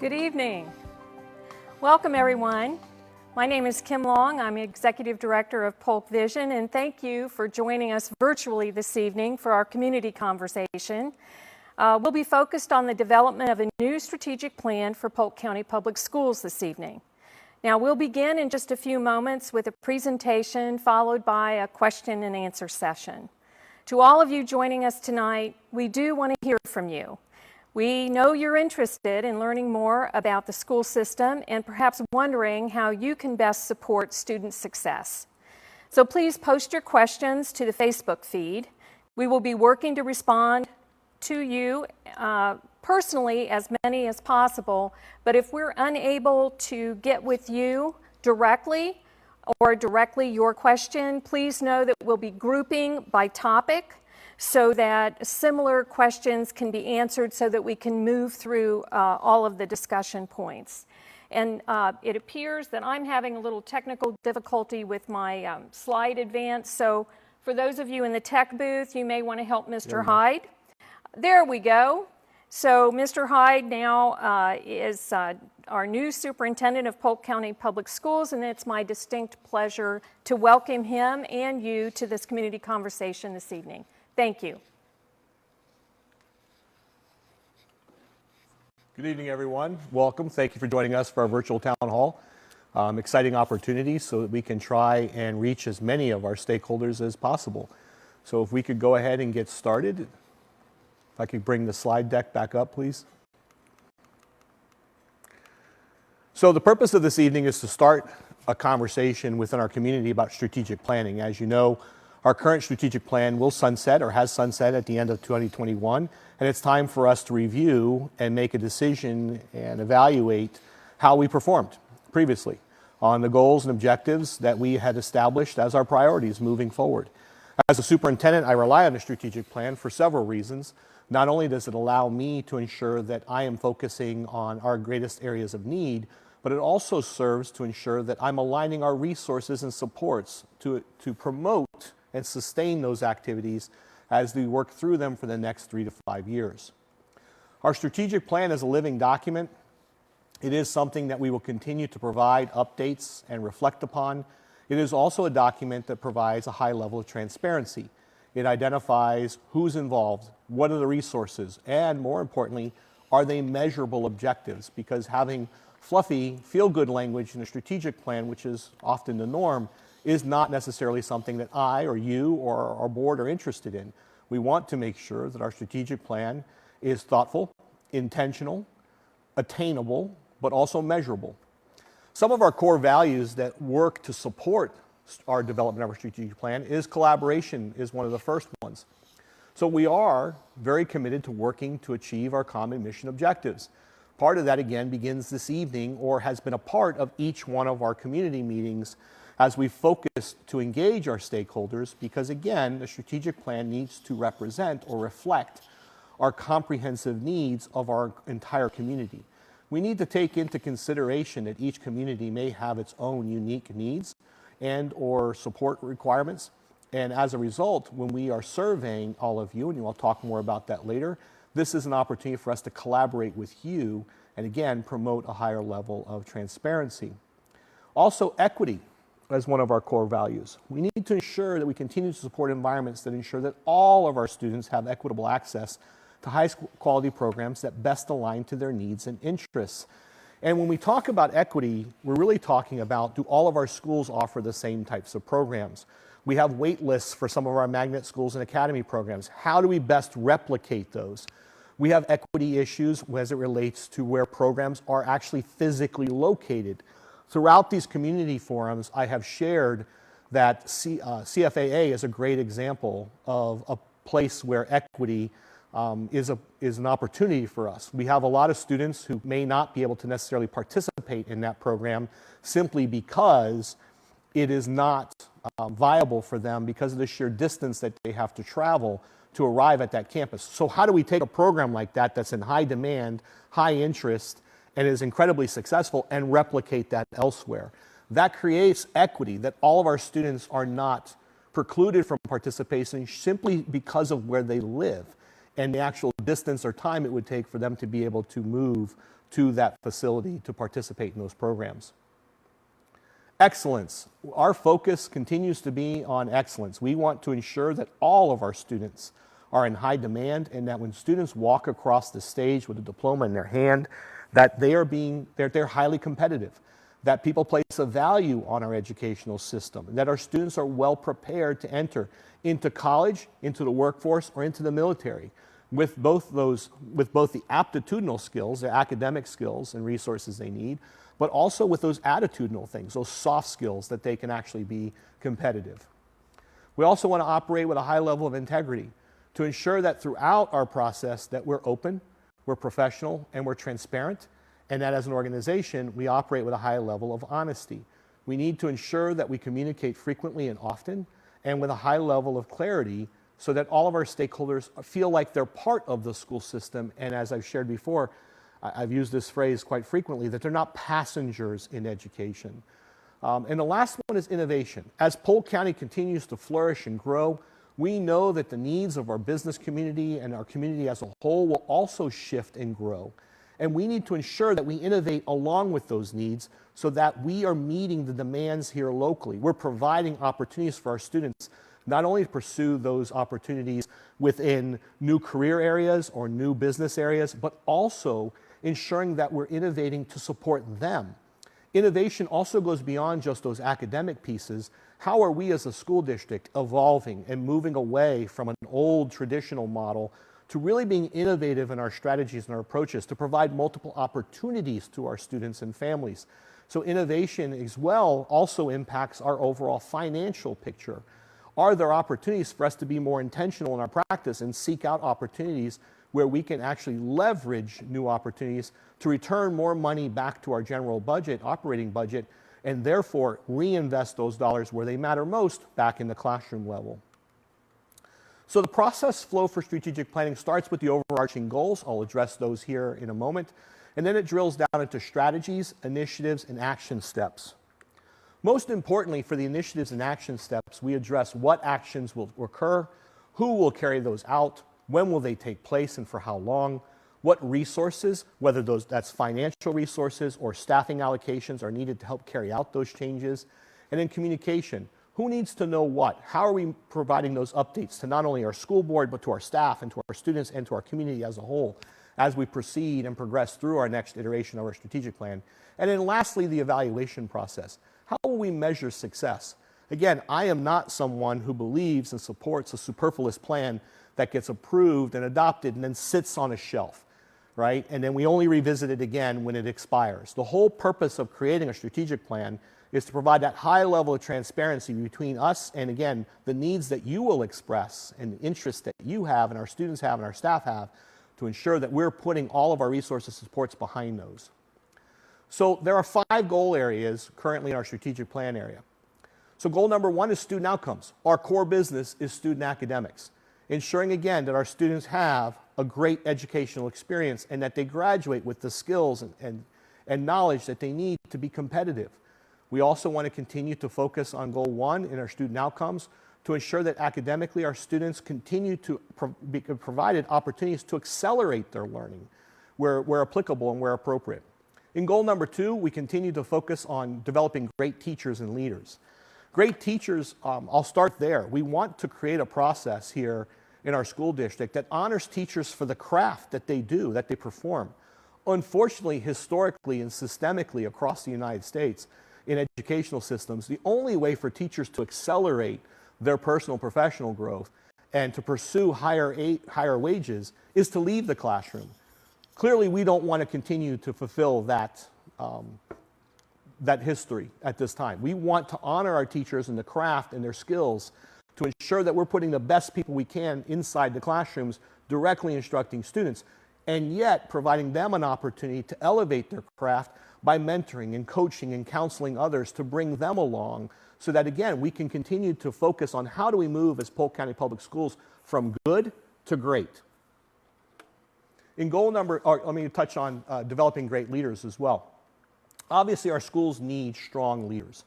Good evening. Welcome, everyone. My name is Kim Long. I'm Executive Director of Polk Vision, and thank you for joining us virtually this evening for our community conversation. We'll be focused on the development of a new strategic plan for Polk County Public Schools this evening. Now, we'll begin in just a few moments with a presentation followed by a question and answer session. To all of you joining us tonight, we do want to hear from you. We know you're interested in learning more about the school system and perhaps wondering how you can best support student success. So please post your questions to the Facebook feed. We will be working to respond to you personally, as many as possible, but if we're unable to get with you directly or directly your question, please know that we'll be grouping by topic so that similar questions can be answered so that we can move through all of the discussion points. And it appears that I'm having a little technical difficulty with my slide advance, so for those of you in the tech booth, you may want to help Mr. Heid. There we go. So Mr. Heid now is our new superintendent of Polk County Public Schools, and it's my distinct pleasure to welcome him and you to this community conversation this evening. Thank you. Good evening, everyone. Welcome. Thank you for joining us for our virtual town hall. Exciting opportunity so that we can try and reach as many of our stakeholders as possible. So if we could go ahead and get started. If I could bring the slide deck back up, please. So the purpose of this evening is to start a conversation within our community about strategic planning. As you know, our current strategic plan will sunset or has sunset at the end of 2021, and it's time for us to review and make a decision and evaluate how we performed previously on the goals and objectives that we had established as our priorities moving forward. As a superintendent, I rely on the strategic plan for several reasons. Not only does it allow me to ensure that I am focusing on our greatest areas of need, but it also serves to ensure that I'm aligning our resources and supports to promote and sustain those activities as we work through them for the next 3 to 5 years. Our strategic plan is a living document. It is something that we will continue to provide updates and reflect upon. It is also a document that provides a high level of transparency. It identifies who's involved, what are the resources, and more importantly, are they measurable objectives? Because having fluffy, feel-good language in a strategic plan, which is often the norm, is not necessarily something that I or you or our board are interested in. We want to make sure that our strategic plan is thoughtful, intentional, attainable, but also measurable. Some of our core values that work to support our development of our strategic plan is collaboration is one of the first ones. So we are very committed to working to achieve our common mission objectives. Part of that, again, begins this evening or has been a part of each one of our community meetings as we focus to engage our stakeholders because, again, the strategic plan needs to represent or reflect our comprehensive needs of our entire community. We need to take into consideration that each community may have its own unique needs and or support requirements. And as a result, when we are surveying all of you, and we'll talk more about that later, this is an opportunity for us to collaborate with you and, again, promote a higher level of transparency. Also, equity as one of our core values. We need to ensure that we continue to support environments that ensure that all of our students have equitable access to high quality programs that best align to their needs and interests. And when we talk about equity, we're really talking about, do all of our schools offer the same types of programs? We have wait lists for some of our magnet schools and academy programs. How do we best replicate those? We have equity issues as it relates to where programs are actually physically located. Throughout these community forums, I have shared that CFAA is a great example of a place where equity is an opportunity for us. We have a lot of students who may not be able to necessarily participate in that program simply because it is not viable for them because of the sheer distance that they have to travel to arrive at that campus. So how do we take a program like that that's in high demand, high interest, and is incredibly successful and replicate that elsewhere? That creates equity, that all of our students are not precluded from participation simply because of where they live and the actual distance or time it would take for them to be able to move to that facility to participate in those programs. Excellence. Our focus continues to be on excellence. We want to ensure that all of our students are in high demand, and that when students walk across the stage with a diploma in their hand, that they're highly competitive, that people place a value on our educational system, and that our students are well prepared to enter into college, into the workforce, or into the military with both the aptitudinal skills, the academic skills and resources they need, but also with those attitudinal things, those soft skills that they can actually be competitive. We also want to operate with a high level of integrity to ensure that throughout our process that we're open, we're professional, and we're transparent, and that as an organization, we operate with a high level of honesty. We need to ensure that we communicate frequently and often, and with a high level of clarity, so that all of our stakeholders feel like they're part of the school system, and as I've shared before, I've used this phrase quite frequently, that they're not passengers in education. And the last one is innovation. As Polk County continues to flourish and grow, we know that the needs of our business community and our community as a whole will also shift and grow. And we need to ensure that we innovate along with those needs so that we are meeting the demands here locally. We're providing opportunities for our students not only to pursue those opportunities within new career areas or new business areas, but also ensuring that we're innovating to support them. Innovation also goes beyond just those academic pieces. How are we as a school district evolving and moving away from an old traditional model to really being innovative in our strategies and our approaches to provide multiple opportunities to our students and families? So innovation as well also impacts our overall financial picture. Are there opportunities for us to be more intentional in our practice and seek out opportunities where we can actually leverage new opportunities to return more money back to our general budget, operating budget, and therefore reinvest those dollars where they matter most back in the classroom level? So the process flow for strategic planning starts with the overarching goals. I'll address those here in a moment. And then it drills down into strategies, initiatives, and action steps. Most importantly, for the initiatives and action steps, we address what actions will occur, who will carry those out, when will they take place and for how long, what resources, whether that's financial resources or staffing allocations, are needed to help carry out those changes, and then communication. Who needs to know what? How are we providing those updates to not only our school board, but to our staff and to our students and to our community as a whole as we proceed and progress through our next iteration of our strategic plan? And then lastly, the evaluation process. How will we measure success? Again, I am not someone who believes and supports a superfluous plan that gets approved and adopted and then sits on a shelf, right? And then we only revisit it again when it expires. The whole purpose of creating a strategic plan is to provide that high level of transparency between us and, again, the needs that you will express and the interests that you have and our students have and our staff have to ensure that we're putting all of our resources and supports behind those. So there are 5 goal areas currently in our strategic plan area. So goal number 1 is student outcomes. Our core business is student academics, ensuring again that our students have a great educational experience and that they graduate with the skills and knowledge that they need to be competitive. We also want to continue to focus on goal 1 in our student outcomes to ensure that academically our students continue to be provided opportunities to accelerate their learning where applicable and where appropriate. In goal number 2, we continue to focus on developing great teachers and leaders. Great teachers, I'll start there. We want to create a process here in our school district that honors teachers for the craft that they do, that they perform. Unfortunately, historically and systemically across the United States, in educational systems, the only way for teachers to accelerate their personal professional growth and to pursue higher wages is to leave the classroom. Clearly, we don't want to continue to fulfill that history at this time. We want to honor our teachers and the craft and their skills to ensure that we're putting the best people we can inside the classrooms directly instructing students, and yet providing them an opportunity to elevate their craft by mentoring and coaching and counseling others to bring them along so that, again, we can continue to focus on how do we move as Polk County Public Schools from good to great. In goal number, let me touch on developing great leaders as well. Obviously, our schools need strong leaders.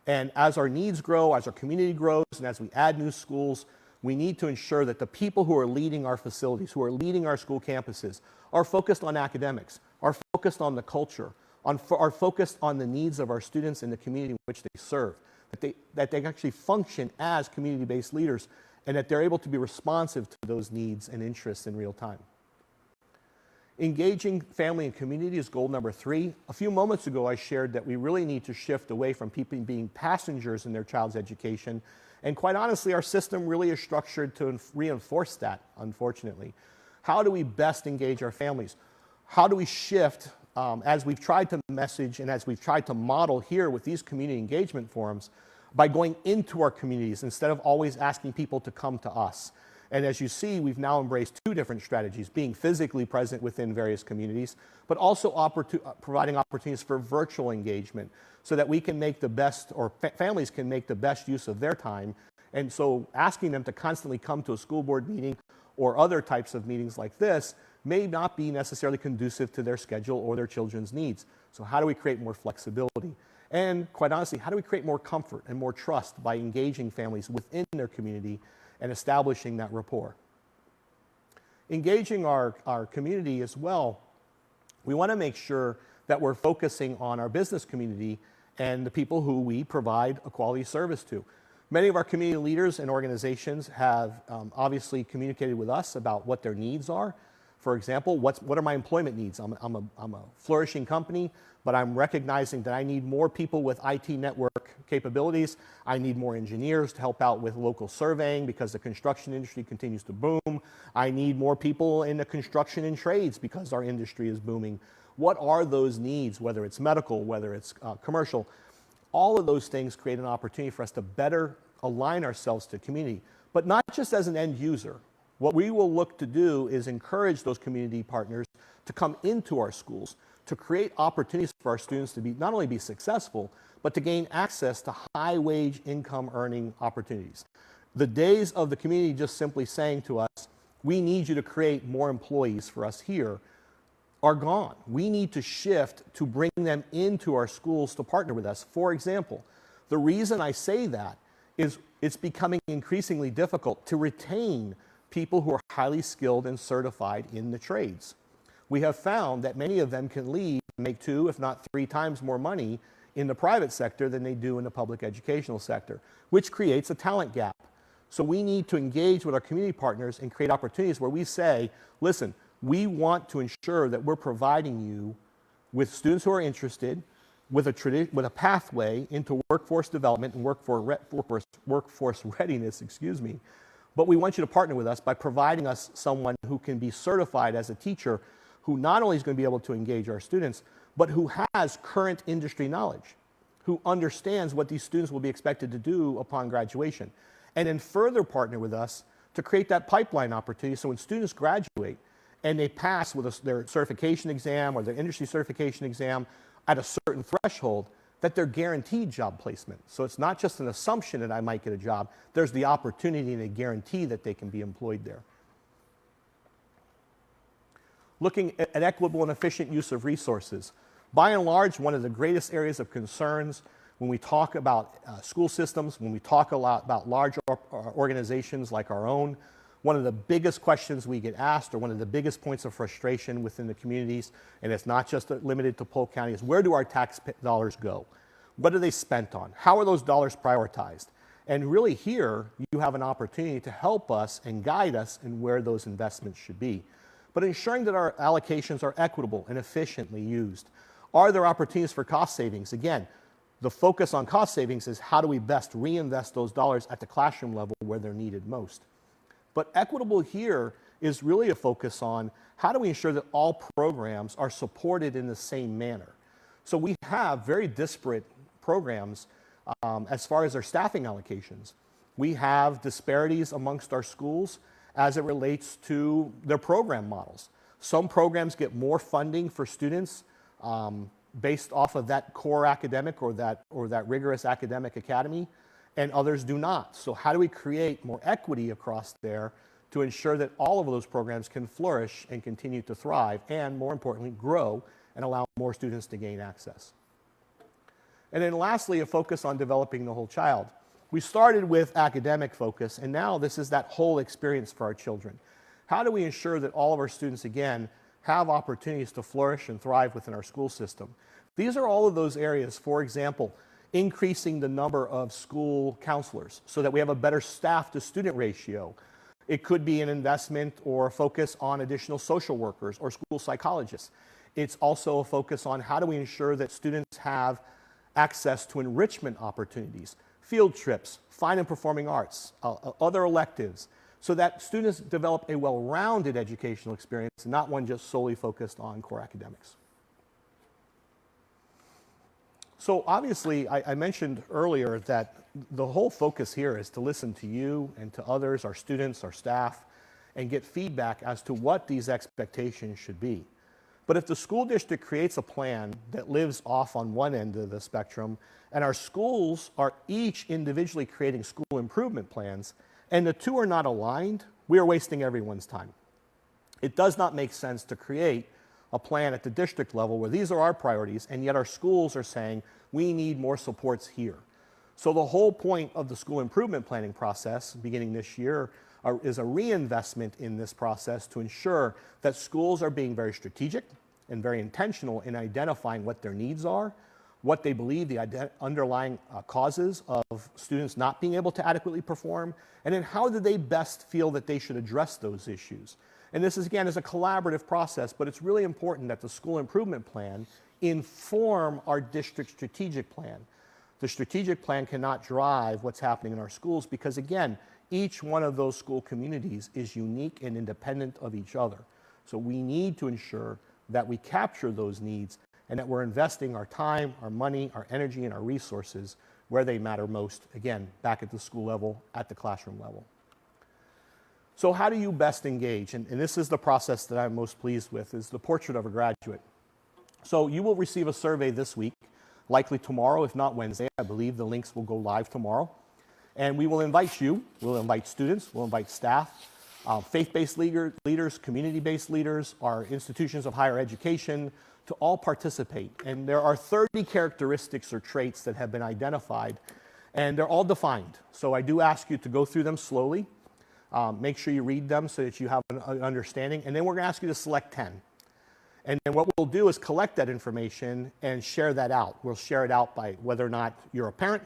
And as our needs grow, as our community grows, and as we add new schools, we need to ensure that the people who are leading our facilities, who are leading our school campuses, are focused on academics, are focused on the culture, are focused on the needs of our students in the community in which they serve, that they actually function as community-based leaders, and that they're able to be responsive to those needs and interests in real time. Engaging family and community is goal number 3. A few moments ago, I shared that we really need to shift away from people being passengers in their child's education. And quite honestly, our system really is structured to reinforce that, unfortunately. How do we best engage our families? How do we shift, as we've tried to message and as we've tried to model here with these community engagement forums, by going into our communities instead of always asking people to come to us? And as you see, we've now embraced 2 different strategies, being physically present within various communities, but also providing opportunities for virtual engagement so that we can make the best, or families can make the best use of their time. And so asking them to constantly come to a school board meeting or other types of meetings like this may not be necessarily conducive to their schedule or their children's needs. So how do we create more flexibility? And quite honestly, how do we create more comfort and more trust by engaging families within their community and establishing that rapport? Engaging our community as well, we want to make sure that we're focusing on our business community and the people who we provide a quality service to. Many of our community leaders and organizations have obviously communicated with us about what their needs are. For example, what are my employment needs? I'm a flourishing company, but I'm recognizing that I need more people with IT network capabilities. I need more engineers to help out with local surveying because the construction industry continues to boom. I need more people in the construction and trades because our industry is booming. What are those needs, whether it's medical, whether it's commercial? All of those things create an opportunity for us to better align ourselves to community, but not just as an end user. What we will look to do is encourage those community partners to come into our schools, to create opportunities for our students to not only be successful, but to gain access to high wage income earning opportunities. The days of the community just simply saying to us, we need you to create more employees for us here, are gone. We need to shift to bring them into our schools to partner with us. For example, the reason I say that is it's becoming increasingly difficult to retain people who are highly skilled and certified in the trades. We have found that many of them can leave and make 2, if not 3 times more money in the private sector than they do in the public educational sector, which creates a talent gap. So we need to engage with our community partners and create opportunities where we say, listen, we want to ensure that we're providing you with students who are interested, with a pathway into workforce development and workforce readiness, but we want you to partner with us by providing us someone who can be certified as a teacher, who not only is going to be able to engage our students, but who has current industry knowledge, who understands what these students will be expected to do upon graduation, and then further partner with us to create that pipeline opportunity so when students graduate and they pass with their certification exam or their industry certification exam at a certain threshold, that they're guaranteed job placement. So it's not just an assumption that I might get a job, there's the opportunity and a guarantee that they can be employed there. Looking at equitable and efficient use of resources. By and large, one of the greatest areas of concerns when we talk about school systems, when we talk a lot about large organizations like our own, one of the biggest questions we get asked, or one of the biggest points of frustration within the communities, and it's not just limited to Polk County, is where do our tax dollars go? What are they spent on? How are those dollars prioritized? And really here, you have an opportunity to help us and guide us in where those investments should be. But ensuring that our allocations are equitable and efficiently used. Are there opportunities for cost savings? Again, the focus on cost savings is how do we best reinvest those dollars at the classroom level where they're needed most. But equitable here is really a focus on how do we ensure that all programs are supported in the same manner. So we have very disparate programs as far as our staffing allocations. We have disparities amongst our schools as it relates to their program models. Some programs get more funding for students based off of that core academic or that rigorous academic academy, and others do not. So how do we create more equity across there to ensure that all of those programs can flourish and continue to thrive and, more importantly, grow and allow more students to gain access? And then lastly, a focus on developing the whole child. We started with academic focus, and now this is that whole experience for our children. How do we ensure that all of our students, again, have opportunities to flourish and thrive within our school system. These are all of those areas. For example, increasing the number of school counselors so that we have a better staff to student ratio. It could be an investment or a focus on additional social workers or school psychologists. It's also a focus on how do we ensure that students have access to enrichment opportunities, field trips, fine and performing arts, other electives, so that students develop a well-rounded educational experience, not one just solely focused on core academics. So obviously, I mentioned earlier that the whole focus here is to listen to you and to others, our students, our staff, and get feedback as to what these expectations should be. But if the school district creates a plan that lives off on one end of the spectrum, and our schools are each individually creating school improvement plans, and the two are not aligned, we are wasting everyone's time. It does not make sense to create a plan at the district level where these are our priorities, and yet our schools are saying we need more supports here. So the whole point of the school improvement planning process beginning this year is a reinvestment in this process to ensure that schools are being very strategic and very intentional in identifying what their needs are, what they believe the underlying causes of students not being able to adequately perform, and then how do they best feel that they should address those issues. And this is, again, is a collaborative process, but it's really important that the school improvement plan inform our district strategic plan. The strategic plan cannot drive what's happening in our schools because, again, each one of those school communities is unique and independent of each other. So we need to ensure that we capture those needs and that we're investing our time, our money, our energy, and our resources where they matter most, again, back at the school level, at the classroom level. So how do you best engage? And this is the process that I'm most pleased with, is the portrait of a graduate. So you will receive a survey this week, likely tomorrow, if not Wednesday. I believe the links will go live tomorrow. And we will invite you, we'll invite students, we'll invite staff, faith-based leaders, community-based leaders, our institutions of higher education, to all participate. And there are 30 characteristics or traits that have been identified, and they're all defined. So I do ask you to go through them slowly. Make sure you read them so that you have an understanding, and then we're gonna ask you to select 10. And then what we'll do is collect that information and share that out. We'll share it out by whether or not you're a parent,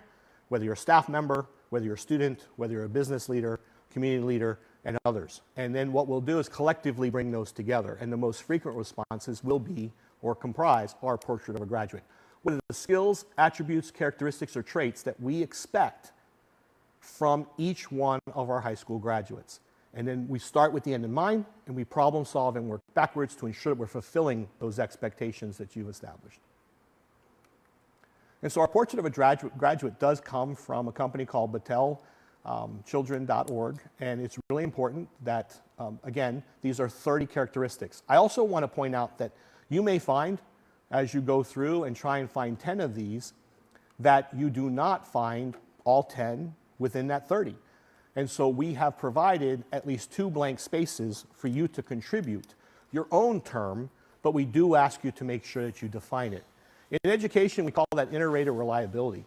whether you're a staff member, whether you're a student, whether you're a business leader, community leader, and others. And then what we'll do is collectively bring those together. And the most frequent responses will be or comprise our portrait of a graduate. What are the skills, attributes, characteristics, or traits that we expect from each one of our high school graduates? And then we start with the end in mind, and we problem solve and work backwards to ensure that we're fulfilling those expectations that you've established. And so our portrait of a graduate does come from a company called BattelChildren.org, and it's really important that, again, these are 30 characteristics. I also want to point out that you may find, as you go through and try and find 10 of these, that you do not find all 10 within that 30. And so we have provided at least 2 blank spaces for you to contribute your own term, but we do ask you to make sure that you define it. In education, we call that inter-rater reliability.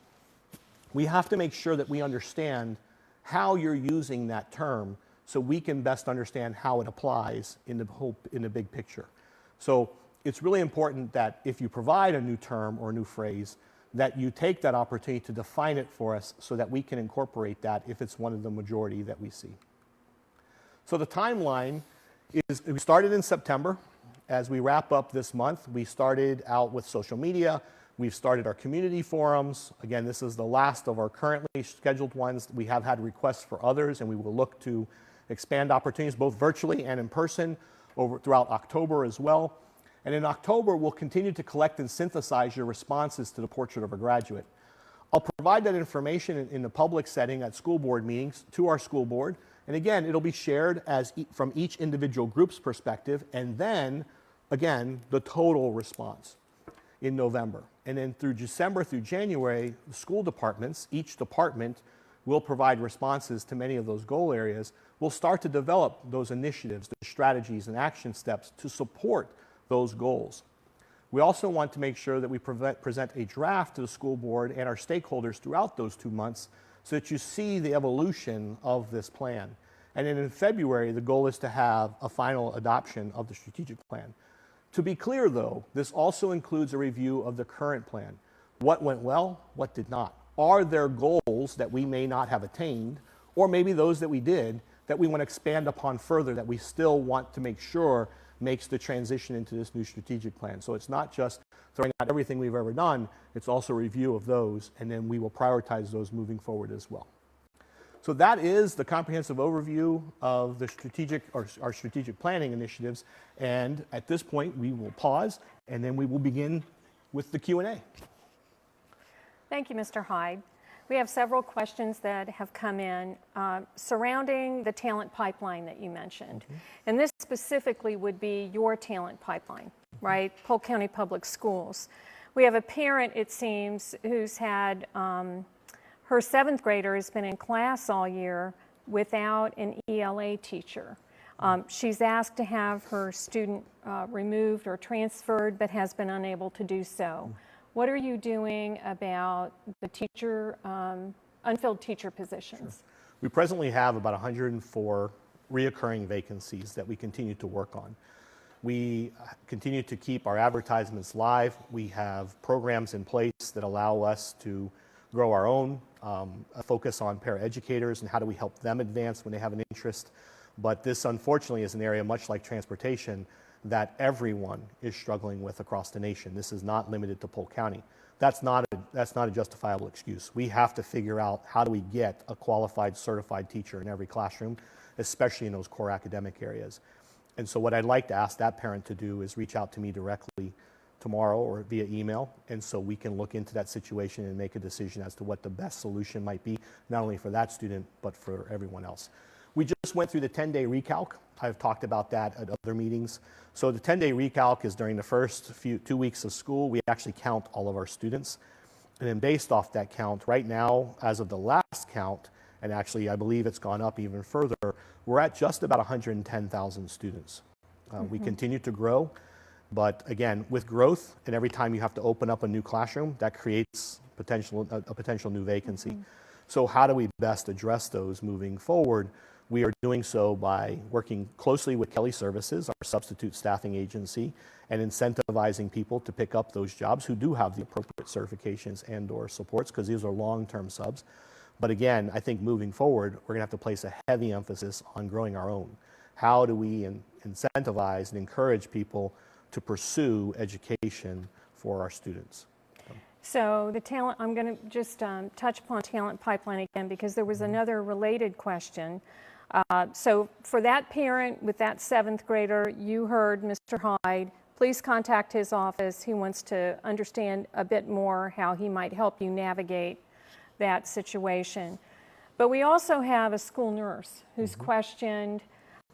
We have to make sure that we understand how you're using that term so we can best understand how it applies in the big picture. So it's really important that if you provide a new term or a new phrase, that you take that opportunity to define it for us so that we can incorporate that if it's one of the majority that we see. So the timeline is, we started in September. As we wrap up this month, we started out with social media. We've started our community forums. Again, this is the last of our currently scheduled ones. We have had requests for others, and we will look to expand opportunities both virtually and in person throughout October as well. And in October, we'll continue to collect and synthesize your responses to the portrait of a graduate. I'll provide that information in the public setting at school board meetings to our school board. And again, it'll be shared from each individual group's perspective, and then, again, the total response in November. And then through December through January, the school departments, each department will provide responses to many of those goal areas. We'll start to develop those initiatives, the strategies and action steps to support those goals. We also want to make sure that we present a draft to the school board and our stakeholders throughout those 2 months so that you see the evolution of this plan. And then in February, the goal is to have a final adoption of the strategic plan. To be clear though, this also includes a review of the current plan. What went well, what did not? Are there goals that we may not have attained, or maybe those that we did, that we want to expand upon further, that we still want to make sure makes the transition into this new strategic plan? So it's not just throwing out everything we've ever done, it's also a review of those, and then we will prioritize those moving forward as well. So that is the comprehensive overview of the our strategic planning initiatives. And at this point, we will pause, and then we will begin with the Q&A. Thank you, Mr. Heid. We have several questions that have come in surrounding the talent pipeline that you mentioned. And this specifically would be your talent pipeline, right? Polk County Public Schools. We have a parent, it seems, who's had her 7th grader has been in class all year without an ELA teacher. She's asked to have her student removed or transferred, but has been unable to do so. What are you doing about the teacher, unfilled teacher positions? Sure. We presently have about 104 reoccurring vacancies that we continue to work on. We continue to keep our advertisements live. We have programs in place that allow us to grow our own, focus on paraeducators and how do we help them advance when they have an interest. But this, unfortunately, is an area much like transportation that everyone is struggling with across the nation. This is not limited to Polk County. That's not a justifiable excuse. We have to figure out how do we get a qualified, certified teacher in every classroom, especially in those core academic areas. And so what I'd like to ask that parent to do is reach out to me directly tomorrow or via email, and so we can look into that situation and make a decision as to what the best solution might be, not only for that student, but for everyone else. We just went through the 10-day recalc. I've talked about that at other meetings. So the 10-day recalc is during the first 2 weeks of school. We actually count all of our students. And then based off that count, right now, as of the last count, and actually I believe it's gone up even further, we're at just about 110,000 students. We continue to grow, but again, with growth, and every time you have to open up a new classroom, that creates a potential new vacancy. So how do we best address those moving forward? We are doing so by working closely with Kelly Services, our substitute staffing agency, and incentivizing people to pick up those jobs who do have the appropriate certifications and/or supports, because these are long-term subs. But again, I think moving forward, we're going to have to place a heavy emphasis on growing our own. How do we incentivize and encourage people to pursue education for our students? So the talent, I'm going to just touch upon talent pipeline again, because there was another related question. So for that parent with that 7th grader, you heard Mr. Heid. Please contact his office. He wants to understand a bit more how he might help you navigate that situation. But we also have a school nurse who's questioned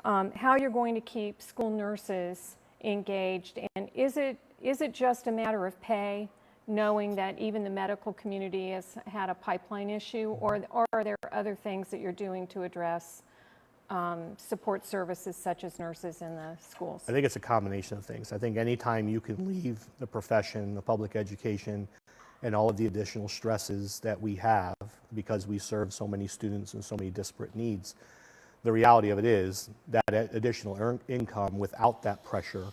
how you're going to keep school nurses engaged, and is it just a matter of pay, knowing that even the medical community has had a pipeline issue, or are there other things that you're doing to address support services such as nurses in the schools? I think it's a combination of things. I think anytime you can leave the profession, the public education, and all of the additional stresses that we have because we serve so many students and so many disparate needs, the reality of it is that additional income without that pressure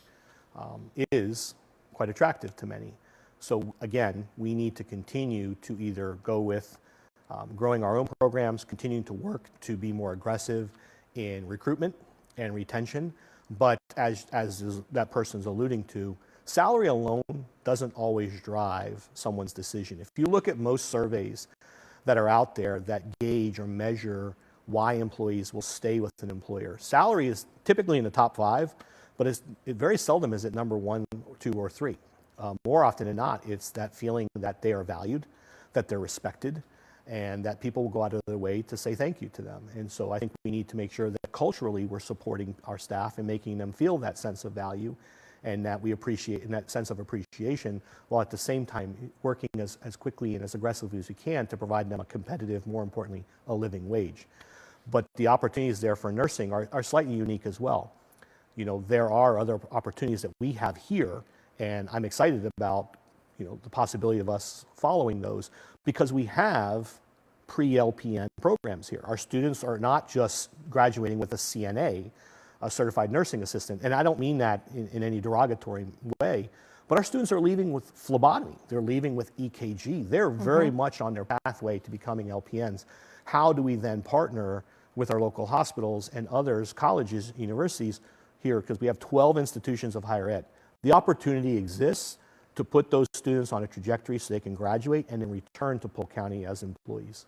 is quite attractive to many. So again, we need to continue to either go with growing our own programs, continuing to work to be more aggressive in recruitment and retention, but as that person's alluding to, salary alone doesn't always drive someone's decision. If you look at most surveys that are out there that gauge or measure why employees will stay with an employer, salary is typically in the top 5, but it very seldom is at number 1, 2, or 3. More often than not, it's that feeling that they are valued, that they're respected, and that people will go out of their way to say thank you to them. And so I think we need to make sure that culturally we're supporting our staff and making them feel that sense of value, and that we appreciate, and that sense of appreciation, while at the same time working as quickly and as aggressively as we can to provide them a competitive, more importantly, a living wage. But the opportunities there for nursing are slightly unique as well. You know, there are other opportunities that we have here, and I'm excited about, you know, the possibility of us following those, because we have pre-LPN programs here. Our students are not just graduating with a CNA, a certified nursing assistant. And I don't mean that in any derogatory way, but our students are leaving with phlebotomy. They're leaving with EKG. They're very much on their pathway to becoming LPNs. How do we then partner with our local hospitals and others, colleges, universities here, because we have 12 institutions of higher ed. The opportunity exists to put those students on a trajectory so they can graduate and then return to Polk County as employees.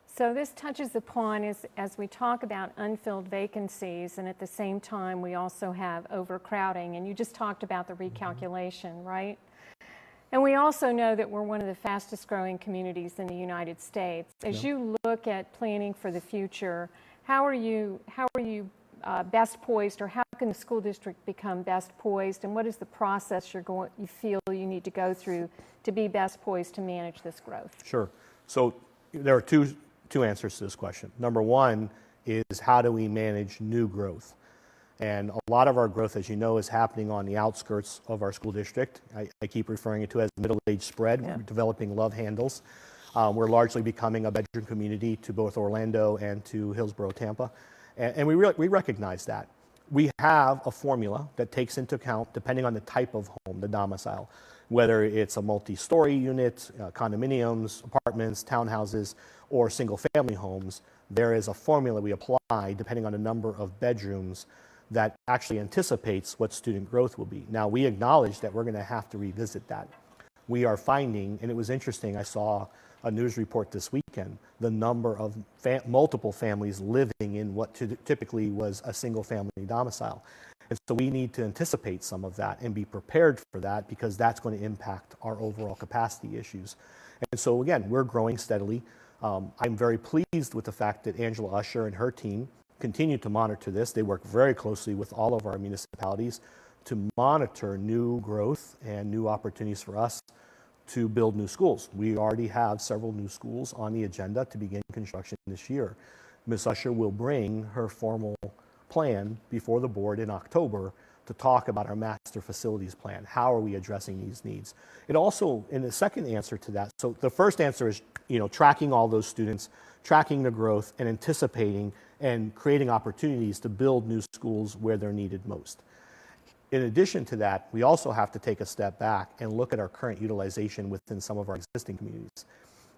So this touches upon, as we talk about unfilled vacancies, and at the same time we also have overcrowding, and you just talked about the recalculation, right? And we also know that we're one of the fastest growing communities in the United States. As you look at planning for the future, how are you best poised, or how can the school district become best poised, and what is the process you feel you need to go through to be best poised to manage this growth? Sure. So there are two answers to this question. Number one is, how do we manage new growth? And a lot of our growth, as you know, is happening on the outskirts of our school district. I keep referring to it as middle-age spread. We're developing love handles. We're largely becoming a bedroom community to both Orlando and to Hillsborough, Tampa. And we recognize that. We have a formula that takes into account, depending on the type of home, the domicile, whether it's a multi-story unit, condominiums, apartments, townhouses, or single-family homes. There is a formula we apply depending on the number of bedrooms that actually anticipates what student growth will be. Now, we acknowledge that we're going to have to revisit that. We are finding, and it was interesting, I saw a news report this weekend, the number of multiple families living in what typically was a single-family domicile. And so we need to anticipate some of that and be prepared for that, because that's going to impact our overall capacity issues. And so again, we're growing steadily. I'm very pleased with the fact that Angela Usher and her team continue to monitor this. They work very closely with all of our municipalities to monitor new growth and new opportunities for us to build new schools. We already have several new schools on the agenda to begin construction this year. Ms. Usher will bring her formal plan before the board in October to talk about our master facilities plan. How are we addressing these needs? It also, in the second answer to that, so the first answer is, tracking all those students, tracking the growth, and anticipating and creating opportunities to build new schools where they're needed most. In addition to that, we also have to take a step back and look at our current utilization within some of our existing communities.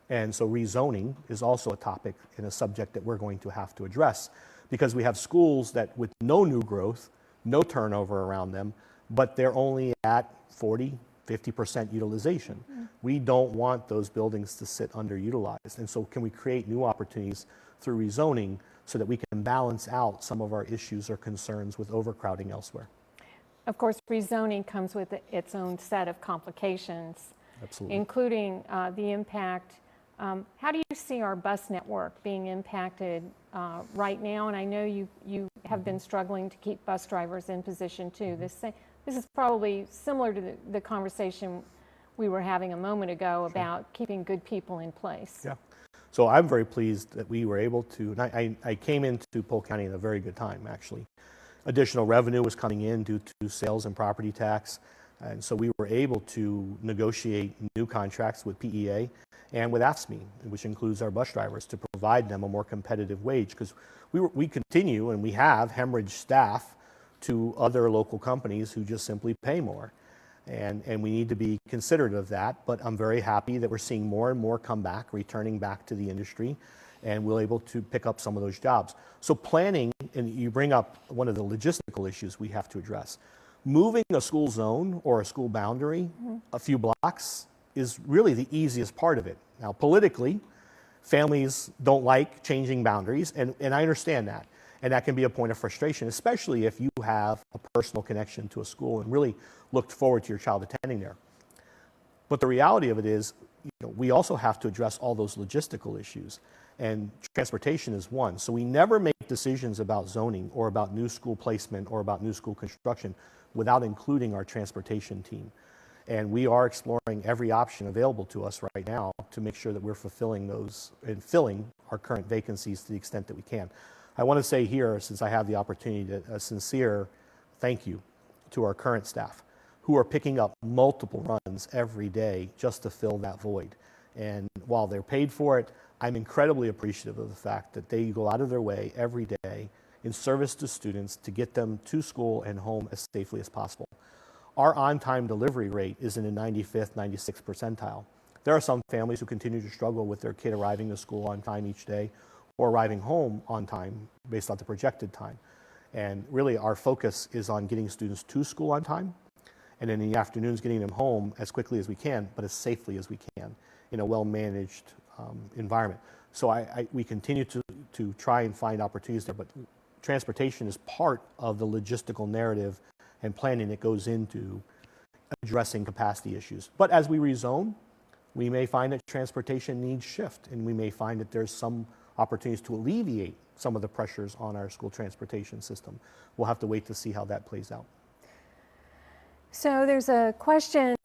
And so rezoning is also a topic and a subject that we're going to have to address, because we have schools that with no new growth, no turnover around them, but they're only at 40, 50% utilization. We don't want those buildings to sit underutilized. And so can we create new opportunities through rezoning so that we can balance out some of our issues or concerns with overcrowding elsewhere? Of course, rezoning comes with its own set of complications, Absolutely. including the impact. How do you see our bus network being impacted right now? And I know you have been struggling to keep bus drivers in position too. This is probably similar to the conversation we were having a moment ago about keeping good people in place. Yeah. So I'm very pleased that we were able to, and I came into Polk County at a very good time, actually. Additional revenue was coming in due to sales and property tax. And so we were able to negotiate new contracts with PEA and with AFSCME, which includes our bus drivers, to provide them a more competitive wage, because we continue and we have hemorrhaged staff to other local companies who just simply pay more. And we need to be considerate of that, but I'm very happy that we're seeing more and more come back, returning back to the industry, and we're able to pick up some of those jobs. So planning, and you bring up one of the logistical issues we have to address. Moving a school zone or a school boundary a few blocks is really the easiest part of it. Now, politically, families don't like changing boundaries, and I understand that. And that can be a point of frustration, especially if you have a personal connection to a school and really looked forward to your child attending there. But the reality of it is, we also have to address all those logistical issues, and transportation is one. So we never make decisions about zoning or about new school placement or about new school construction without including our transportation team. And we are exploring every option available to us right now to make sure that we're fulfilling those and filling our current vacancies to the extent that we can. I want to say here, since I have the opportunity, a sincere thank you to our current staff who are picking up multiple runs every day just to fill that void. And while they're paid for it, I'm incredibly appreciative of the fact that they go out of their way every day in service to students to get them to school and home as safely as possible. Our on-time delivery rate is in the 95th, 96th percentile. There are some families who continue to struggle with their kid arriving to school on time each day or arriving home on time based on the projected time. And really our focus is on getting students to school on time, and in the afternoons getting them home as quickly as we can, but as safely as we can in a well-managed environment. So we continue to try and find opportunities there, but transportation is part of the logistical narrative and planning that goes into addressing capacity issues. But as we rezone, we may find that transportation needs shift, and we may find that there's some opportunities to alleviate some of the pressures on our school transportation system. We'll have to wait to see how that plays out. So there's a question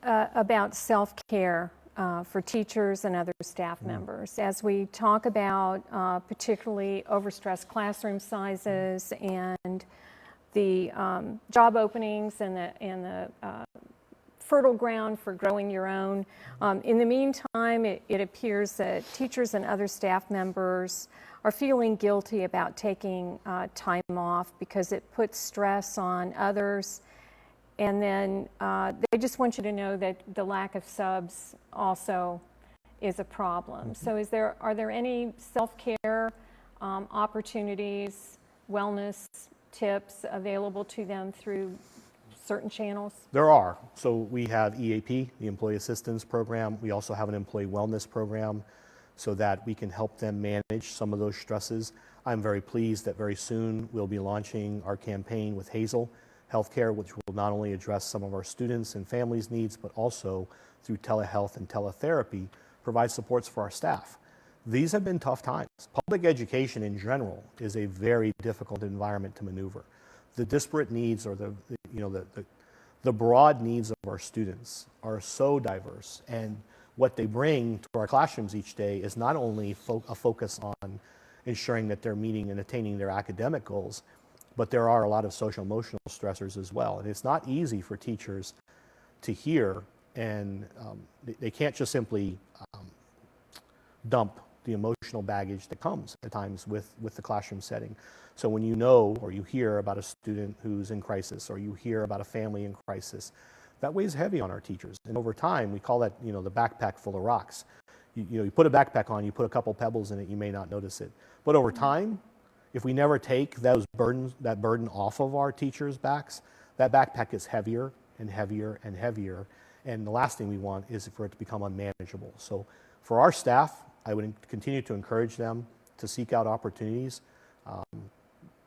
about self-care for teachers and other staff members. As we talk about particularly overstressed classroom sizes and the job openings and the fertile ground for growing your own. In the meantime, it appears that teachers and other staff members are feeling guilty about taking time off because it puts stress on others. And then they just want you to know that the lack of subs also is a problem. So are there any self-care opportunities, wellness tips available to them through certain channels? There are. So we have EAP, the Employee Assistance Program. We also have an Employee Wellness Program so that we can help them manage some of those stresses. I'm very pleased that very soon we'll be launching our campaign with Hazel Healthcare, which will not only address some of our students and families' needs, but also through telehealth and teletherapy, provide supports for our staff. These have been tough times. Public education in general is a very difficult environment to maneuver. The disparate needs or the broad needs of our students are so diverse, and what they bring to our classrooms each day is not only a focus on ensuring that they're meeting and attaining their academic goals, but there are a lot of social emotional stressors as well. And it's not easy for teachers to hear, and they can't just simply dump the emotional baggage that comes at times with the classroom setting. So when you know or you hear about a student who's in crisis, or you hear about a family in crisis, that weighs heavy on our teachers. And over time, we call that the backpack full of rocks. You put a backpack on, you put a couple pebbles in it, you may not notice it. But over time, if we never take that burden off of our teachers' backs, that backpack gets heavier and heavier and heavier. And the last thing we want is for it to become unmanageable. So for our staff, I would continue to encourage them to seek out opportunities.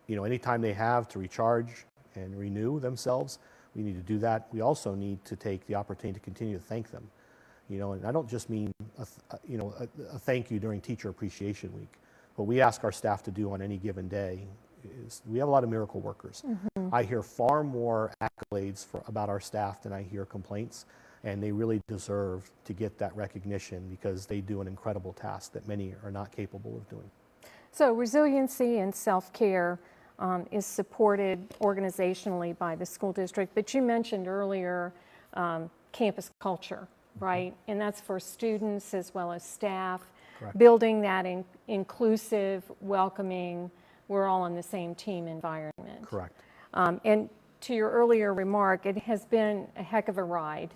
Anytime they have to recharge and renew themselves, we need to do that. We also need to take the opportunity to continue to thank them. And I don't just mean a thank you during Teacher Appreciation Week. What we ask our staff to do on any given day is, we have a lot of miracle workers. I hear far more accolades about our staff than I hear complaints, and they really deserve to get that recognition because they do an incredible task that many are not capable of doing. So resiliency and self-care is supported organizationally by the school district, but you mentioned earlier campus culture, right? And that's for students as well as staff. Correct. Building that inclusive, welcoming, we're all on the same team environment. Correct. And to your earlier remark, it has been a heck of a ride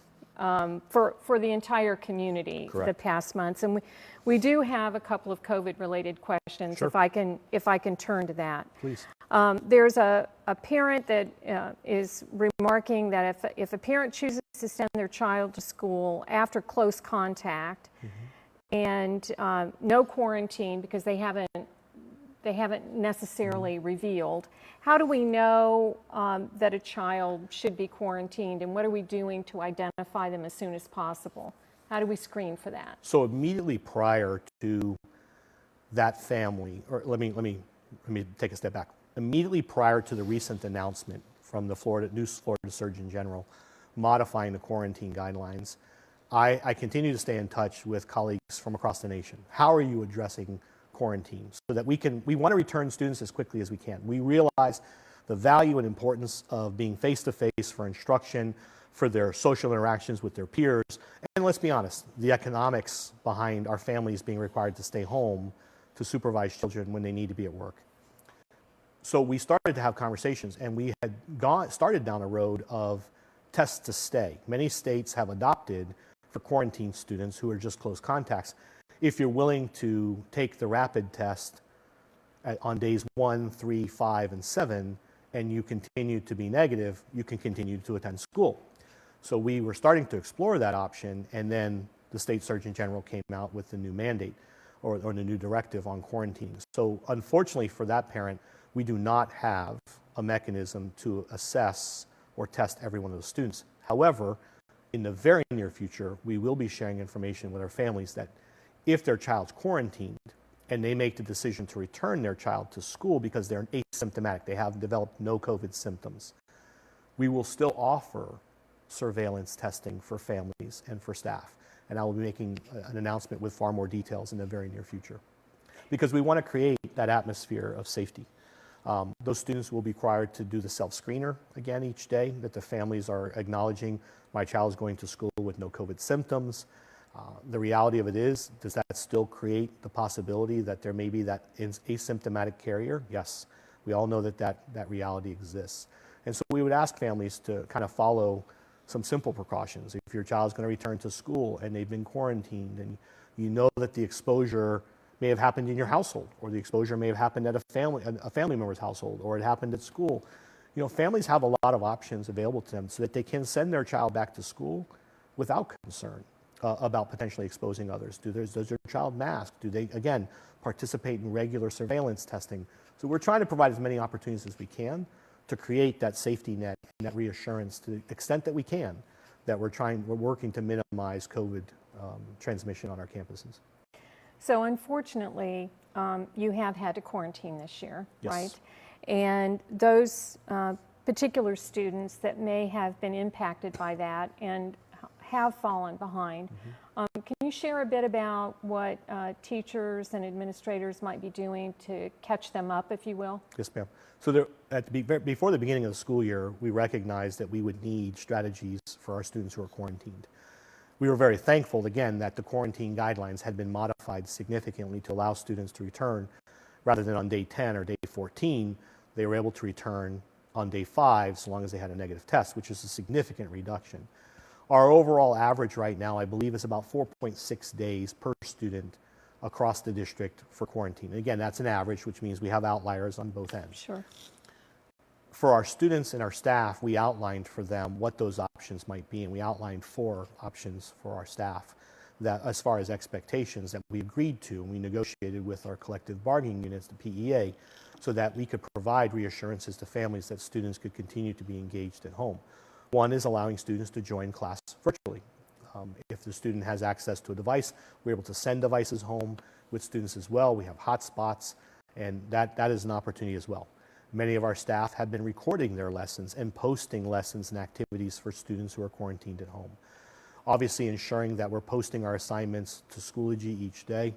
for the entire community. Correct. The past months. And we do have a couple of COVID-related questions. Sure. If I can turn to that. Please. There's a parent that is remarking that if a parent chooses to send their child to school after close contact, and no quarantine because they haven't necessarily revealed. How do we know that a child should be quarantined, and what are we doing to identify them as soon as possible? How do we screen for that? So immediately prior to that family, or let me take a step back. Immediately prior to the recent announcement from the new Florida Surgeon General modifying the quarantine guidelines, I continue to stay in touch with colleagues from across the nation. How are you addressing quarantine so that we want to return students as quickly as we can. We realize the value and importance of being face-to-face for instruction, for their social interactions with their peers, and let's be honest, the economics behind our families being required to stay home to supervise children when they need to be at work. So we started to have conversations, and we had started down a road of test to stay. Many states have adopted for quarantine students who are just close contacts. If you're willing to take the rapid test on days 1, 3, 5, and 7, and you continue to be negative, you can continue to attend school. So we were starting to explore that option, and then the state surgeon general came out with the new mandate or the new directive on quarantining. So unfortunately for that parent, we do not have a mechanism to assess or test every one of the students. However, in the very near future, we will be sharing information with our families that if their child's quarantined and they make the decision to return their child to school because they're asymptomatic, they have developed no COVID symptoms, we will still offer surveillance testing for families and for staff. And I will be making an announcement with far more details in the very near future. Because we want to create that atmosphere of safety. Those students will be required to do the self-screener again each day, that the families are acknowledging my child is going to school with no COVID symptoms. The reality of it is, does that still create the possibility that there may be that asymptomatic carrier? Yes, we all know that reality exists. And so we would ask families to kind of follow some simple precautions. If your child's going to return to school and they've been quarantined and you know that the exposure may have happened in your household, or the exposure may have happened at a family member's household, or it happened at school. You know, families have a lot of options available to them so that they can send their child back to school without concern about potentially exposing others. Does your child mask? Do they, again, participate in regular surveillance testing? So we're trying to provide as many opportunities as we can to create that safety net and that reassurance to the extent that we can, that we're working to minimize COVID transmission on our campuses. So unfortunately, you have had to quarantine this year, Yes. right? And those particular students that may have been impacted by that and have fallen behind, can you share a bit about what teachers and administrators might be doing to catch them up, if you will? Yes, ma'am. So before the beginning of the school year, we recognized that we would need strategies for our students who are quarantined. We were very thankful, again, that the quarantine guidelines had been modified significantly to allow students to return. Rather than on day 10 or day 14, they were able to return on day 5 so long as they had a negative test, which is a significant reduction. Our overall average right now, I believe, is about 4.6 days per student across the district for quarantine. And again, that's an average, which means we have outliers on both ends. Sure. For our students and our staff, we outlined for them what those options might be, and we outlined 4 options for our staff that, as far as expectations, that we agreed to, and we negotiated with our collective bargaining units, the PEA, so that we could provide reassurances to families that students could continue to be engaged at home. One is allowing students to join class virtually. If the student has access to a device, we're able to send devices home with students as well. We have hotspots, and that is an opportunity as well. Many of our staff have been recording their lessons and posting lessons and activities for students who are quarantined at home. Obviously ensuring that we're posting our assignments to Schoology each day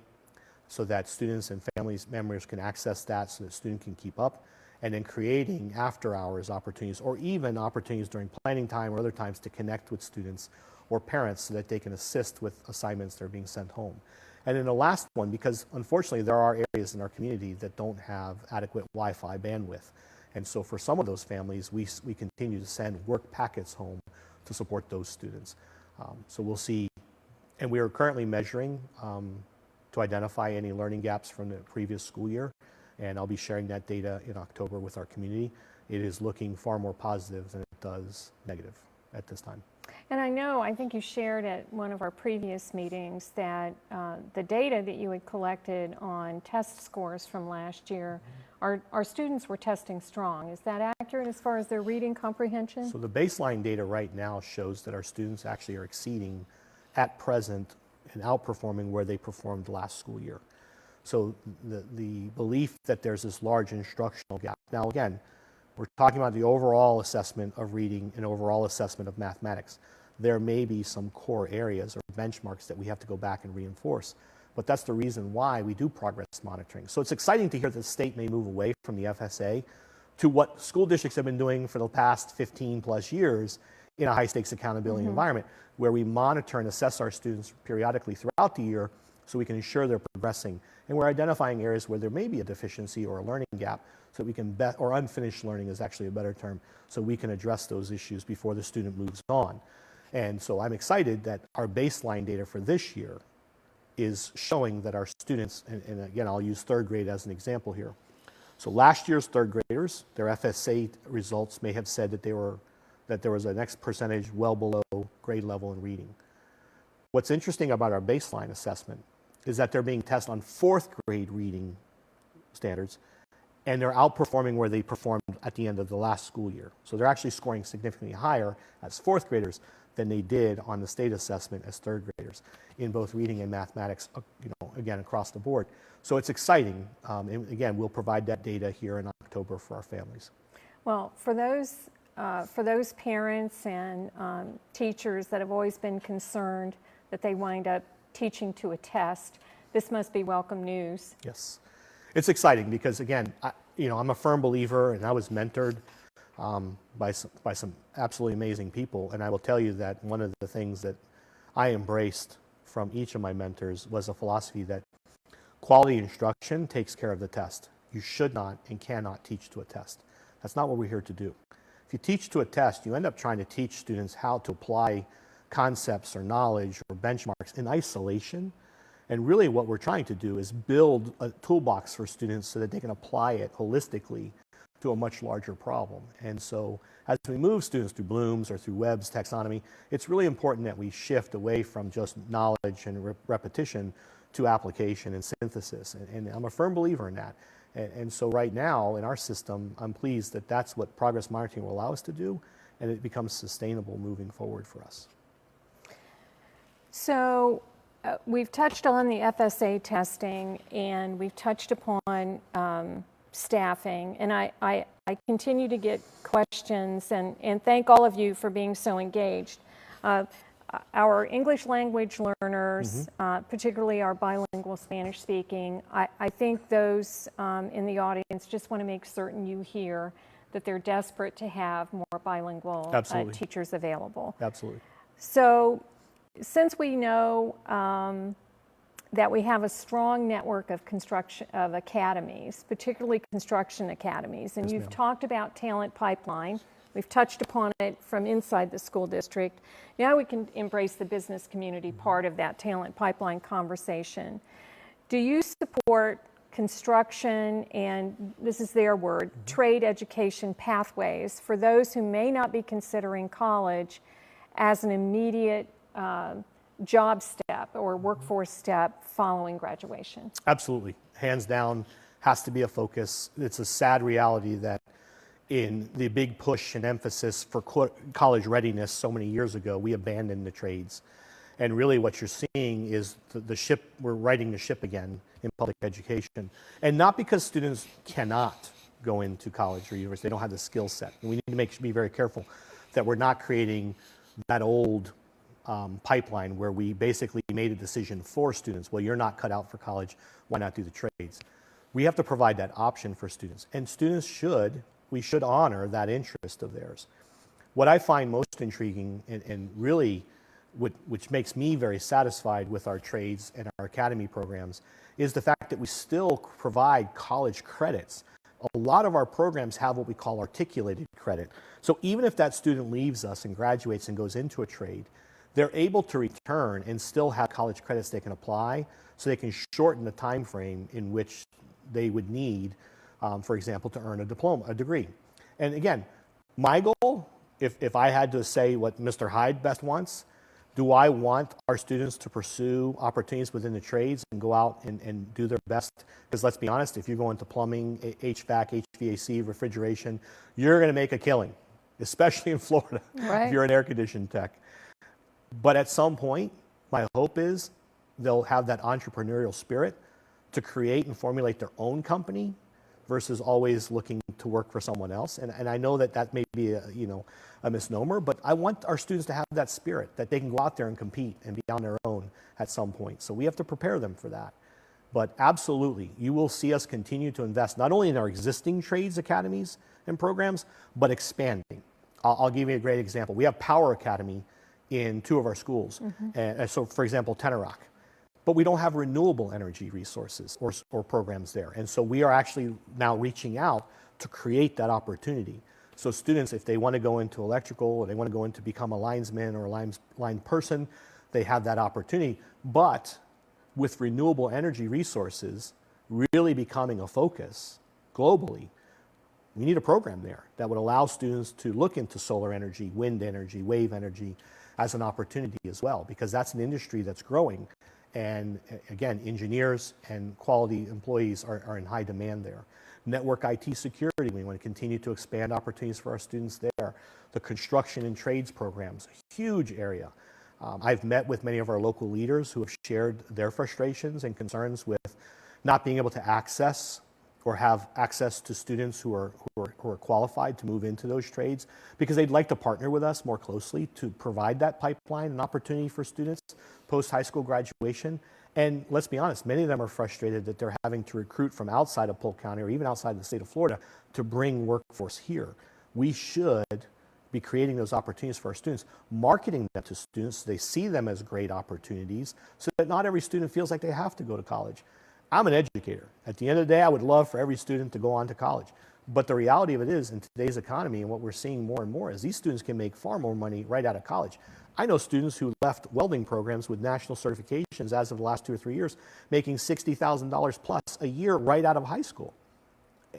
so that students and families members can access that so that students can keep up, and then creating after hours opportunities or even opportunities during planning time or other times to connect with students or parents so that they can assist with assignments that are being sent home. And then the last one, because unfortunately there are areas in our community that don't have adequate Wi-Fi bandwidth. And so for some of those families, we continue to send work packets home to support those students. So we'll see, and we are currently measuring to identify any learning gaps from the previous school year. And I'll be sharing that data in October with our community. It is looking far more positive than it does negative at this time. And I think you shared at one of our previous meetings that the data that you had collected on test scores from last year, our students were testing strong. Is that accurate as far as their reading comprehension? So the baseline data right now shows that our students actually are exceeding at present and outperforming where they performed last school year. So the belief that there's this large instructional gap. Now again, we're talking about the overall assessment of reading and overall assessment of mathematics. There may be some core areas or benchmarks that we have to go back and reinforce, but that's the reason why we do progress monitoring. So it's exciting to hear that the state may move away from the FSA to what school districts have been doing for the past 15 plus years in a high stakes accountability environment, where we monitor and assess our students periodically throughout the year so we can ensure they're progressing. And we're identifying areas where there may be a deficiency or a learning gap, so we can, or unfinished learning is actually a better term, so we can address those issues before the student moves on. And so I'm excited that our baseline data for this year is showing that our students, and again, I'll use third grade as an example here. So last year's third graders, their FSA results may have said that there was an X percentage well below grade level in reading. What's interesting about our baseline assessment is that they're being tested on fourth grade reading standards, and they're outperforming where they performed at the end of the last school year. So they're actually scoring significantly higher as fourth graders than they did on the state assessment as third graders in both reading and mathematics, again, across the board. So it's exciting. And again, we'll provide that data here in October for our families. Well, for those parents and teachers that have always been concerned that they wind up teaching to a test, this must be welcome news. Yes. It's exciting because, again, I'm a firm believer, and I was mentored by some absolutely amazing people. And I will tell you that one of the things that I embraced from each of my mentors was a philosophy that quality instruction takes care of the test. You should not and cannot teach to a test. That's not what we're here to do. If you teach to a test, you end up trying to teach students how to apply concepts or knowledge or benchmarks in isolation. And really what we're trying to do is build a toolbox for students so that they can apply it holistically to a much larger problem. And so as we move students through Bloom's or through Webb's taxonomy, it's really important that we shift away from just knowledge and repetition to application and synthesis. And I'm a firm believer in that. And so right now in our system, I'm pleased that that's what progress monitoring will allow us to do, and it becomes sustainable moving forward for us. So we've touched on the FSA testing, and we've touched upon staffing, and I continue to get questions, and thank all of you for being so engaged. Our English language learners, particularly our bilingual Spanish speaking, I think those in the audience just want to make certain you hear that they're desperate to have more bilingual teachers available. Absolutely. So since we know that we have a strong network of academies, particularly construction academies, and you've talked about talent pipeline. We've touched upon it from inside the school district. Now we can embrace the business community part of that talent pipeline conversation. Do you support construction, and this is their word, trade education pathways for those who may not be considering college as an immediate job step or workforce step following graduation? Absolutely. Hands down, has to be a focus. It's a sad reality that in the big push and emphasis for college readiness so many years ago, we abandoned the trades. And really what you're seeing is the ship, we're righting the ship again in public education. And not because students cannot go into college or university, they don't have the skill set. And we need to be very careful that we're not creating that old pipeline where we basically made a decision for students. Well, you're not cut out for college, why not do the trades? We have to provide that option for students. And students we should honor that interest of theirs. What I find most intriguing and really which makes me very satisfied with our trades and our academy programs is the fact that we still provide college credits. A lot of our programs have what we call articulated credit. So even if that student leaves us and graduates and goes into a trade, they're able to return and still have college credits they can apply, so they can shorten the time frame in which they would need, for example, to earn a degree. And again, my goal, if I had to say what Mr. Heid best wants, do I want our students to pursue opportunities within the trades and go out and do their best? Because let's be honest, if you go into plumbing, HVAC, HVAC, refrigeration, you're going to make a killing, especially in Florida, if you're an air conditioning tech. But at some point, my hope is they'll have that entrepreneurial spirit to create and formulate their own company versus always looking to work for someone else. And I know that may be a misnomer, but I want our students to have that spirit, that they can go out there and compete and be on their own at some point. So we have to prepare them for that. But absolutely, you will see us continue to invest not only in our existing trades academies and programs, but expanding. I'll give you a great example. We have Power Academy in 2 of our schools. And so, for example, Tenorock. but we don't have renewable energy resources or programs there. And so we are actually now reaching out to create that opportunity. So students, if they want to go into electrical or they want to go into become a linesman or a line person, they have that opportunity. But with renewable energy resources really becoming a focus globally, we need a program there that would allow students to look into solar energy, wind energy, wave energy as an opportunity as well, because that's an industry that's growing. And again, engineers and quality employees are in high demand there. Network IT security, we want to continue to expand opportunities for our students there. The construction and trades programs, a huge area. I've met with many of our local leaders who have shared their frustrations and concerns with not being able to access or have access to students who are qualified to move into those trades, because they'd like to partner with us more closely to provide that pipeline and opportunity for students post-high school graduation. And let's be honest, many of them are frustrated that they're having to recruit from outside of Polk County or even outside the state of Florida to bring workforce here. We should be creating those opportunities for our students, marketing them to students so they see them as great opportunities so that not every student feels like they have to go to college. I'm an educator. At the end of the day, I would love for every student to go on to college. But the reality of it is, in today's economy, and what we're seeing more and more, is these students can make far more money right out of college. I know students who left welding programs with national certifications as of the last 2 or 3 years, making $60,000 plus a year right out of high school.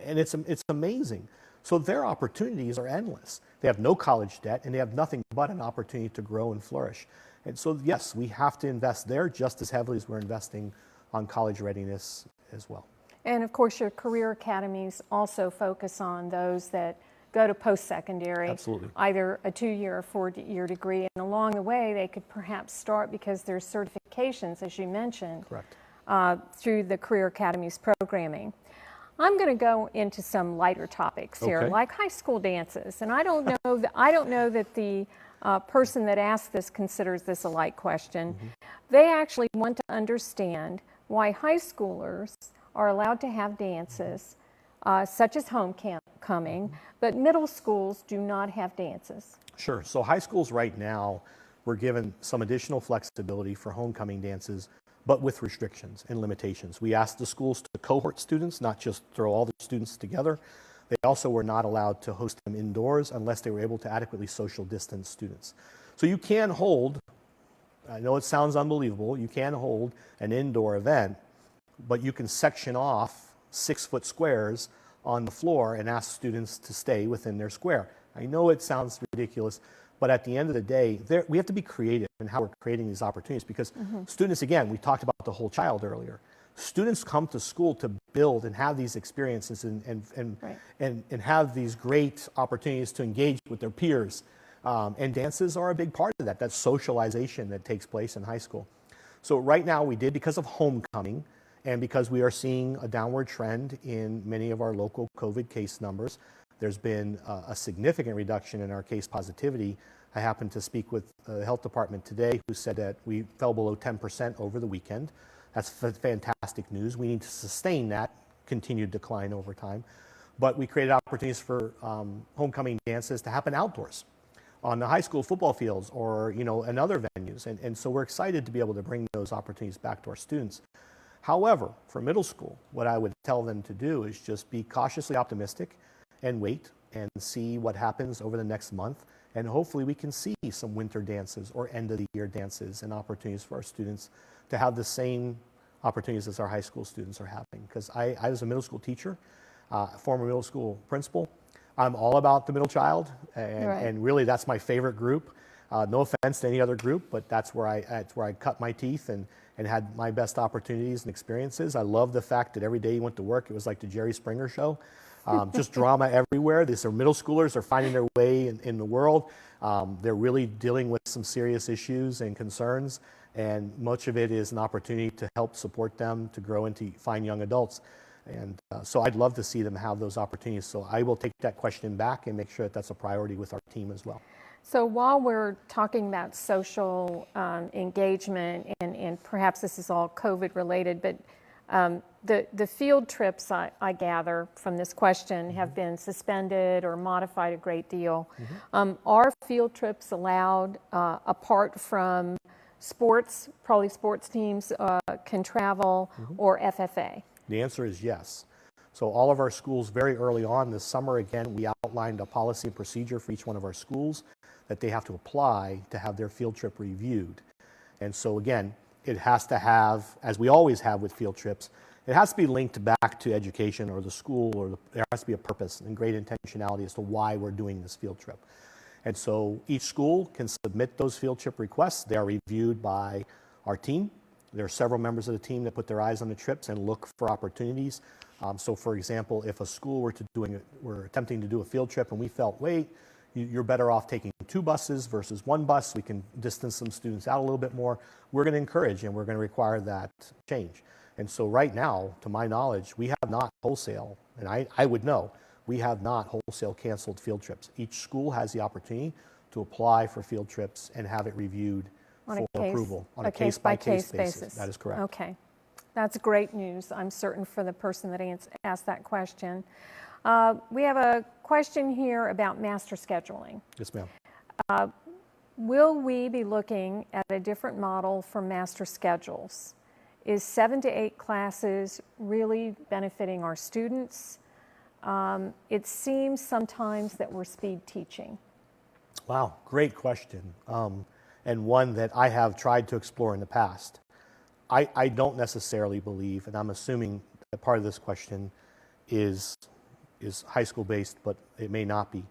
And it's amazing. So their opportunities are endless. They have no college debt, and they have nothing but an opportunity to grow and flourish. And so, yes, we have to invest there just as heavily as we're investing on college readiness as well. And of course, your career academies also focus on those that go to post-secondary. Absolutely. Either a 2-year or 4-year degree. And along the way, they could perhaps start, because there's certifications, as you mentioned, correct, through the career academies programming. I'm going to go into some lighter topics here, okay, like high school dances. And I don't know that the person that asked this considers this a light question. Mm-hmm. They actually want to understand why high schoolers are allowed to have dances, such as homecoming, but middle schools do not have dances. Sure. So high schools right now, we're given some additional flexibility for homecoming dances, but with restrictions and limitations. We asked the schools to cohort students, not just throw all the students together. They also were not allowed to host them indoors unless they were able to adequately social distance students. So you can hold, I know it sounds unbelievable, you can hold an indoor event, but you can section off 6-foot squares on the floor and ask students to stay within their square. I know it sounds ridiculous, but at the end of the day, we have to be creative in how we're creating these opportunities, because students, again, we talked about the whole child earlier. Students come to school to build and have these experiences and have these great opportunities to engage with their peers. And dances are a big part of that socialization that takes place in high school. So right now we did, because of homecoming, and because we are seeing a downward trend in many of our local COVID case numbers, there's been a significant reduction in our case positivity. I happened to speak with the health department today, who said that we fell below 10% over the weekend. That's fantastic news. We need to sustain that continued decline over time. But we created opportunities for homecoming dances to happen outdoors, on the high school football fields, or in other venues. And so we're excited to be able to bring those opportunities back to our students. However, for middle school, what I would tell them to do is just be cautiously optimistic and wait and see what happens over the next month. And hopefully we can see some winter dances or end of the year dances and opportunities for our students to have the same opportunities as our high school students are having. Because I was a middle school teacher, former middle school principal. I'm all about the middle child, and really that's my favorite group. No offense to any other group, but that's where I cut my teeth and had my best opportunities and experiences. I love the fact that every day you went to work, it was like the Jerry Springer show. Just drama everywhere. These are middle schoolers. They're finding their way in the world. They're really dealing with some serious issues and concerns, and much of it is an opportunity to help support them to grow into fine young adults. And so I'd love to see them have those opportunities. So I will take that question back and make sure that that's a priority with our team as well. So while we're talking about social engagement, and perhaps this is all COVID related, but the field trips, I gather from this question, have been suspended or modified a great deal. Are field trips allowed apart from sports, probably sports teams can travel, or FFA? The answer is yes. So all of our schools, very early on this summer, again, we outlined a policy and procedure for each one of our schools that they have to apply to have their field trip reviewed. And so again, it has to have, as we always have with field trips, it has to be linked back to education or the school, or there has to be a purpose and great intentionality as to why we're doing this field trip. And so each school can submit those field trip requests. They are reviewed by our team. There are several members of the team that put their eyes on the trips and look for opportunities. So for example, if a school were attempting to do a field trip and we felt, wait, you're better off taking 2 buses versus 1 bus, we can distance some students out a little bit more, we're going to encourage and we're going to require that change. And so right now, to my knowledge, we have not wholesale, and I would know, we have not wholesale canceled field trips. Each school has the opportunity to apply for field trips and have it reviewed for approval on a case-by-case basis. That is correct. Okay. That's great news, I'm certain, for the person that asked that question. We have a question here about master scheduling. Yes, ma'am. Will we be looking at a different model for master schedules? Is 7 to 8 classes really benefiting our students? It seems sometimes that we're speed teaching. Wow, great question, and one that I have tried to explore in the past. I don't necessarily believe, and I'm assuming that part of this question is high school based, but it may not be.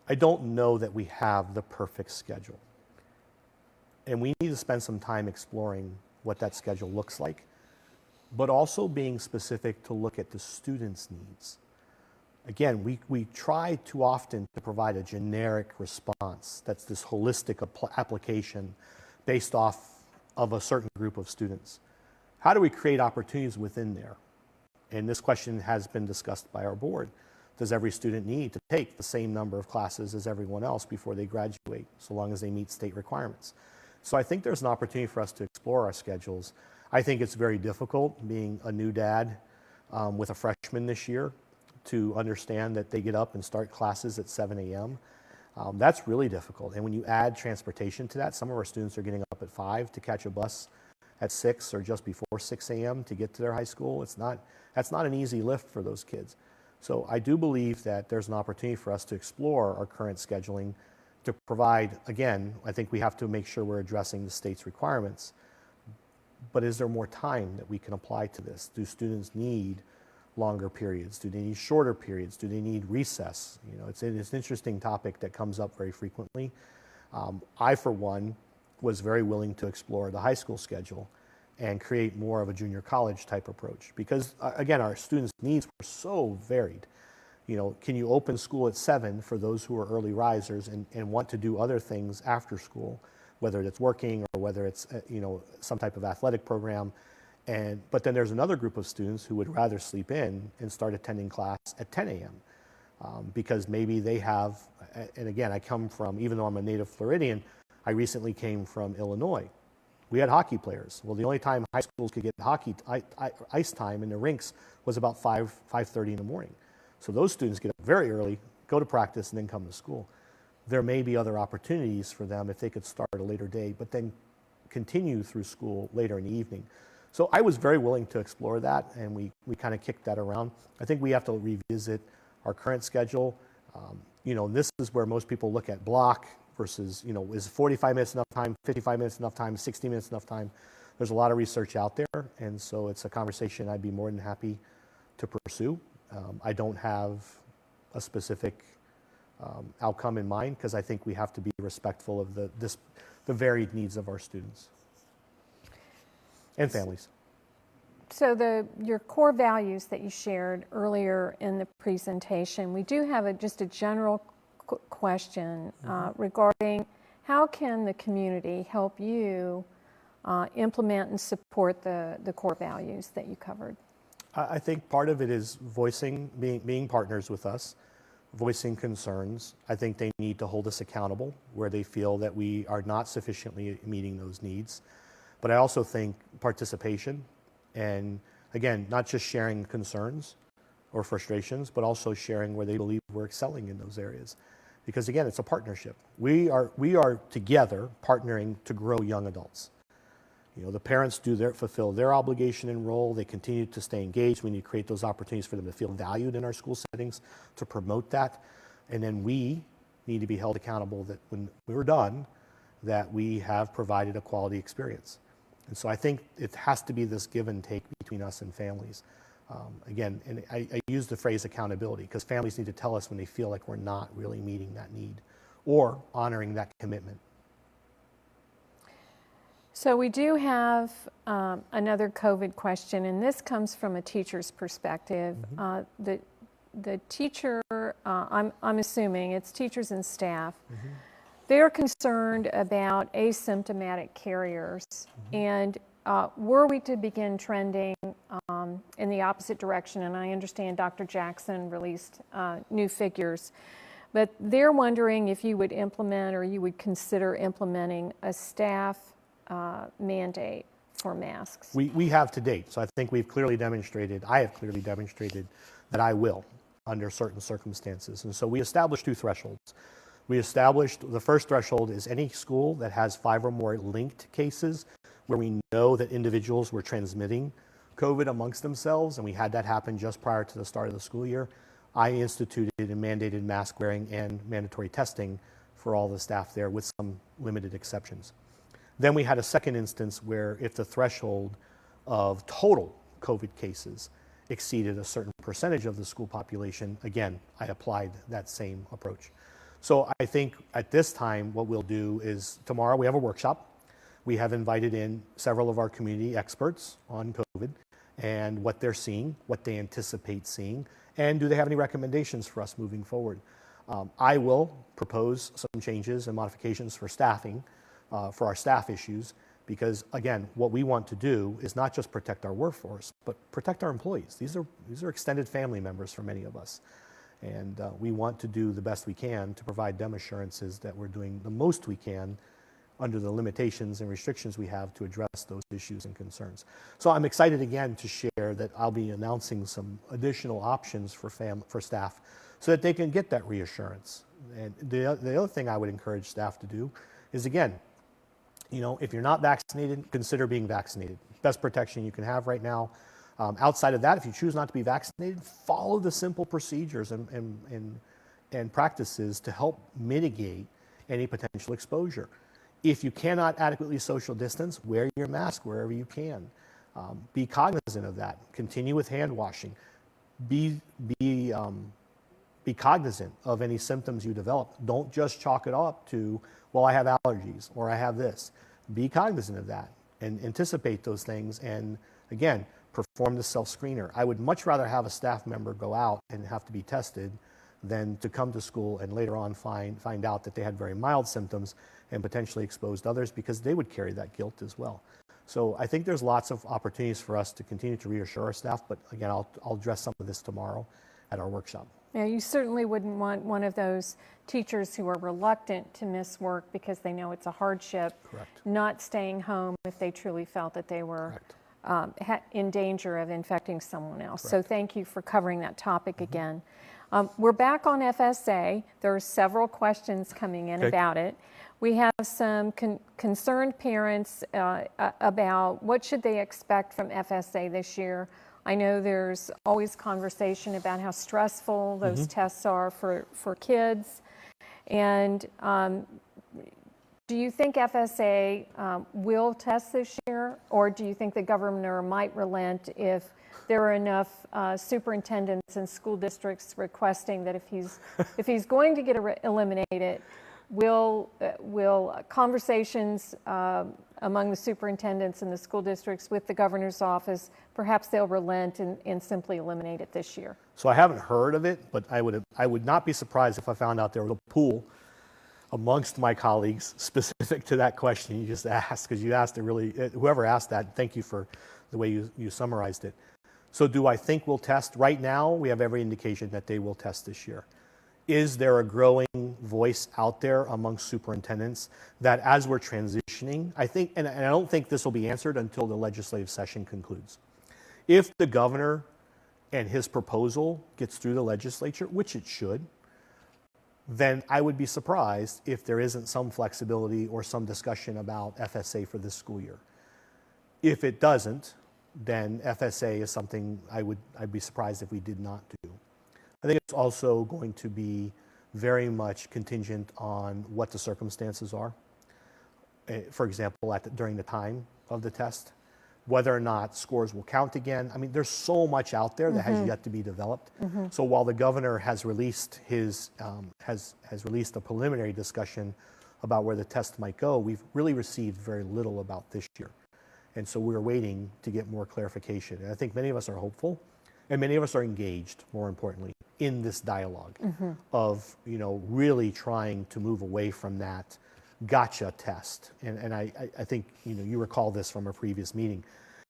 I don't know that we have the perfect schedule. And we need to spend some time exploring what that schedule looks like, but also being specific to look at the students' needs. Again, we try too often to provide a generic response that's this holistic application based off of a certain group of students. How do we create opportunities within there? And this question has been discussed by our board. Does every student need to take the same number of classes as everyone else before they graduate, so long as they meet state requirements? So I think there's an opportunity for us to explore our schedules. I think it's very difficult, being a new dad with a freshman this year, to understand that they get up and start classes at 7 a.m. That's really difficult. And when you add transportation to that, some of our students are getting up at 5 to catch a bus at 6 or just before 6 a.m. to get to their high school. That's not an easy lift for those kids. So I do believe that there's an opportunity for us to explore our current scheduling to provide, again, I think we have to make sure we're addressing the state's requirements. But is there more time that we can apply to this? Do students need longer periods? Do they need shorter periods? Do they need recess? You know, it's an interesting topic that comes up very frequently. I, for one, was very willing to explore the high school schedule and create more of a junior college type approach because, again, our students' needs were so varied. You know, can you open school at 7 for those who are early risers and want to do other things after school, whether it's working or whether it's, you know, some type of athletic program? But then there's another group of students who would rather sleep in and start attending class at 10 a.m. Because maybe they have, and again, I come from, even though I'm a native Floridian, I recently came from Illinois. We had hockey players. Well, the only time high schools could get hockey ice time in the rinks was about 5:30 in the morning. So those students get up very early, go to practice, and then come to school. There may be other opportunities for them if they could start at a later date, but then continue through school later in the evening. So I was very willing to explore that, and we kind of kicked that around. I think we have to revisit our current schedule. You know, this is where most people look at block versus, you know, is 45 minutes enough time, 55 minutes enough time, 60 minutes enough time? There's a lot of research out there, and so it's a conversation I'd be more than happy to pursue. I don't have a specific outcome in mind because I think we have to be respectful of the varied needs of our students and families. So your core values that you shared earlier in the presentation, we do have just a general question regarding how can the community help you implement and support the core values that you covered? I think part of it is voicing, being partners with us, voicing concerns. I think they need to hold us accountable where they feel that we are not sufficiently meeting those needs. But I also think participation and, again, not just sharing concerns or frustrations, but also sharing where they believe we're excelling in those areas. Because, again, it's a partnership. We are together partnering to grow young adults. The parents fulfill their obligation and role. They continue to stay engaged. We need to create those opportunities for them to feel valued in our school settings to promote that. And then we need to be held accountable that when we're done, that we have provided a quality experience. And so I think it has to be this give and take between us and families. Again, and I use the phrase accountability because families need to tell us when they feel like we're not really meeting that need or honoring that commitment. So we do have another COVID question, and this comes from a teacher's perspective. The teacher, I'm assuming it's teachers and staff, they're concerned about asymptomatic carriers. And were we to begin trending in the opposite direction, and I understand Dr. Jackson released new figures, but they're wondering if you would implement or you would consider implementing a staff mandate for masks. We have to date, so I think I have clearly demonstrated that I will under certain circumstances. And so we established 2 thresholds. We established the first threshold is any school that has 5 or more linked cases where we know that individuals were transmitting COVID amongst themselves, and we had that happen just prior to the start of the school year. I instituted and mandated mask wearing and mandatory testing for all the staff there with some limited exceptions. Then we had a second instance where if the threshold of total COVID cases exceeded a certain percentage of the school population, again, I applied that same approach. So I think at this time, what we'll do is tomorrow we have a workshop. We have invited in several of our community experts on COVID and what they're seeing, what they anticipate seeing, and do they have any recommendations for us moving forward. I will propose some changes and modifications for staffing, for our staff issues, because again, what we want to do is not just protect our workforce, but protect our employees. These are extended family members for many of us. And we want to do the best we can to provide them assurances that we're doing the most we can under the limitations and restrictions we have to address those issues and concerns. So I'm excited again to share that I'll be announcing some additional options for staff so that they can get that reassurance. And the other thing I would encourage staff to do is, again, if you're not vaccinated, consider being vaccinated. Best protection you can have right now. Outside of that, if you choose not to be vaccinated, follow the simple procedures and practices to help mitigate any potential exposure. If you cannot adequately social distance, wear your mask wherever you can. Be cognizant of that. Continue with hand washing. Be cognizant of any symptoms you develop. Don't just chalk it up to, well, I have allergies or I have this. Be cognizant of that and anticipate those things. And again, perform the self-screener. I would much rather have a staff member go out and have to be tested than to come to school and later on find out that they had very mild symptoms and potentially exposed others, because they would carry that guilt as well. So I think there's lots of opportunities for us to continue to reassure our staff, but again, I'll address some of this tomorrow at our workshop. Yeah, you certainly wouldn't want one of those teachers who are reluctant to miss work because they know it's a hardship, Correct. Not staying home if they truly felt that they were in danger of infecting someone else. Correct. So thank you for covering that topic again. We're back on FSA. There are several questions coming in about it. We have some concerned parents about what should they expect from FSA this year. I know there's always conversation about how stressful those tests are for kids. And do you think FSA will test this year, or do you think the governor might relent if there are enough superintendents and school districts requesting that if he's going to get eliminated, will conversations among the superintendents and the school districts with the governor's office, perhaps they'll relent and simply eliminate it this year? So I haven't heard of it, but I would not be surprised if I found out there was a pool amongst my colleagues specific to that question you just asked, because you asked it really, whoever asked that, thank you for the way you summarized it. So do I think we'll test? Right now, we have every indication that they will test this year. Is there a growing voice out there among superintendents that as we're transitioning, I think, and I don't think this will be answered until the legislative session concludes. If the governor and his proposal gets through the legislature, which it should, then I would be surprised if there isn't some flexibility or some discussion about FSA for this school year. If it doesn't, then FSA is something I'd be surprised if we did not do. I think it's also going to be very much contingent on what the circumstances are. For example, during the time of the test, whether or not scores will count again. I mean, there's so much out there that has yet to be developed. So while the governor has released his has released a preliminary discussion about where the test might go, we've really received very little about this year. And so we're waiting to get more clarification. And I think many of us are hopeful, and many of us are engaged, more importantly, in this dialogue of, really trying to move away from that gotcha test. And I think, you recall this from a previous meeting.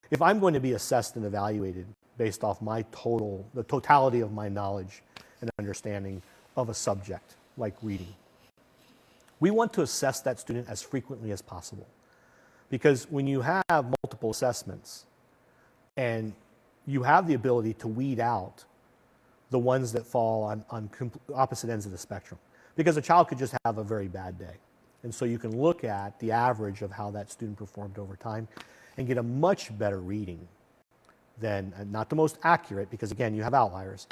If I'm going to be assessed and evaluated based off the totality of my knowledge and understanding of a subject like reading, we want to assess that student as frequently as possible. Because when you have multiple assessments and you have the ability to weed out the ones that fall on opposite ends of the spectrum, because a child could just have a very bad day. And so you can look at the average of how that student performed over time and get a much better reading than, not the most accurate, because again, you have outliers,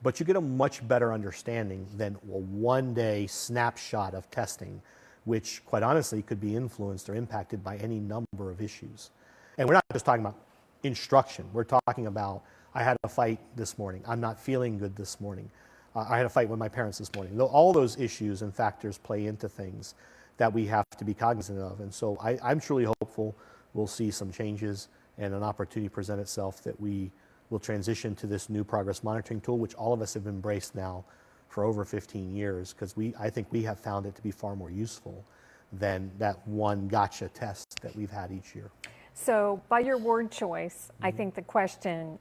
but you get a much better understanding than a one-day snapshot of testing, which quite honestly could be influenced or impacted by any number of issues. And we're not just talking about instruction. We're talking about, I had a fight this morning. I'm not feeling good this morning. I had a fight with my parents this morning. All those issues and factors play into things that we have to be cognizant of. And so I'm truly hopeful we'll see some changes and an opportunity present itself that we will transition to this new progress monitoring tool, which all of us have embraced now for over 15 years, because I think we have found it to be far more useful than that one gotcha test that we've had each year. So by your word choice, I think the question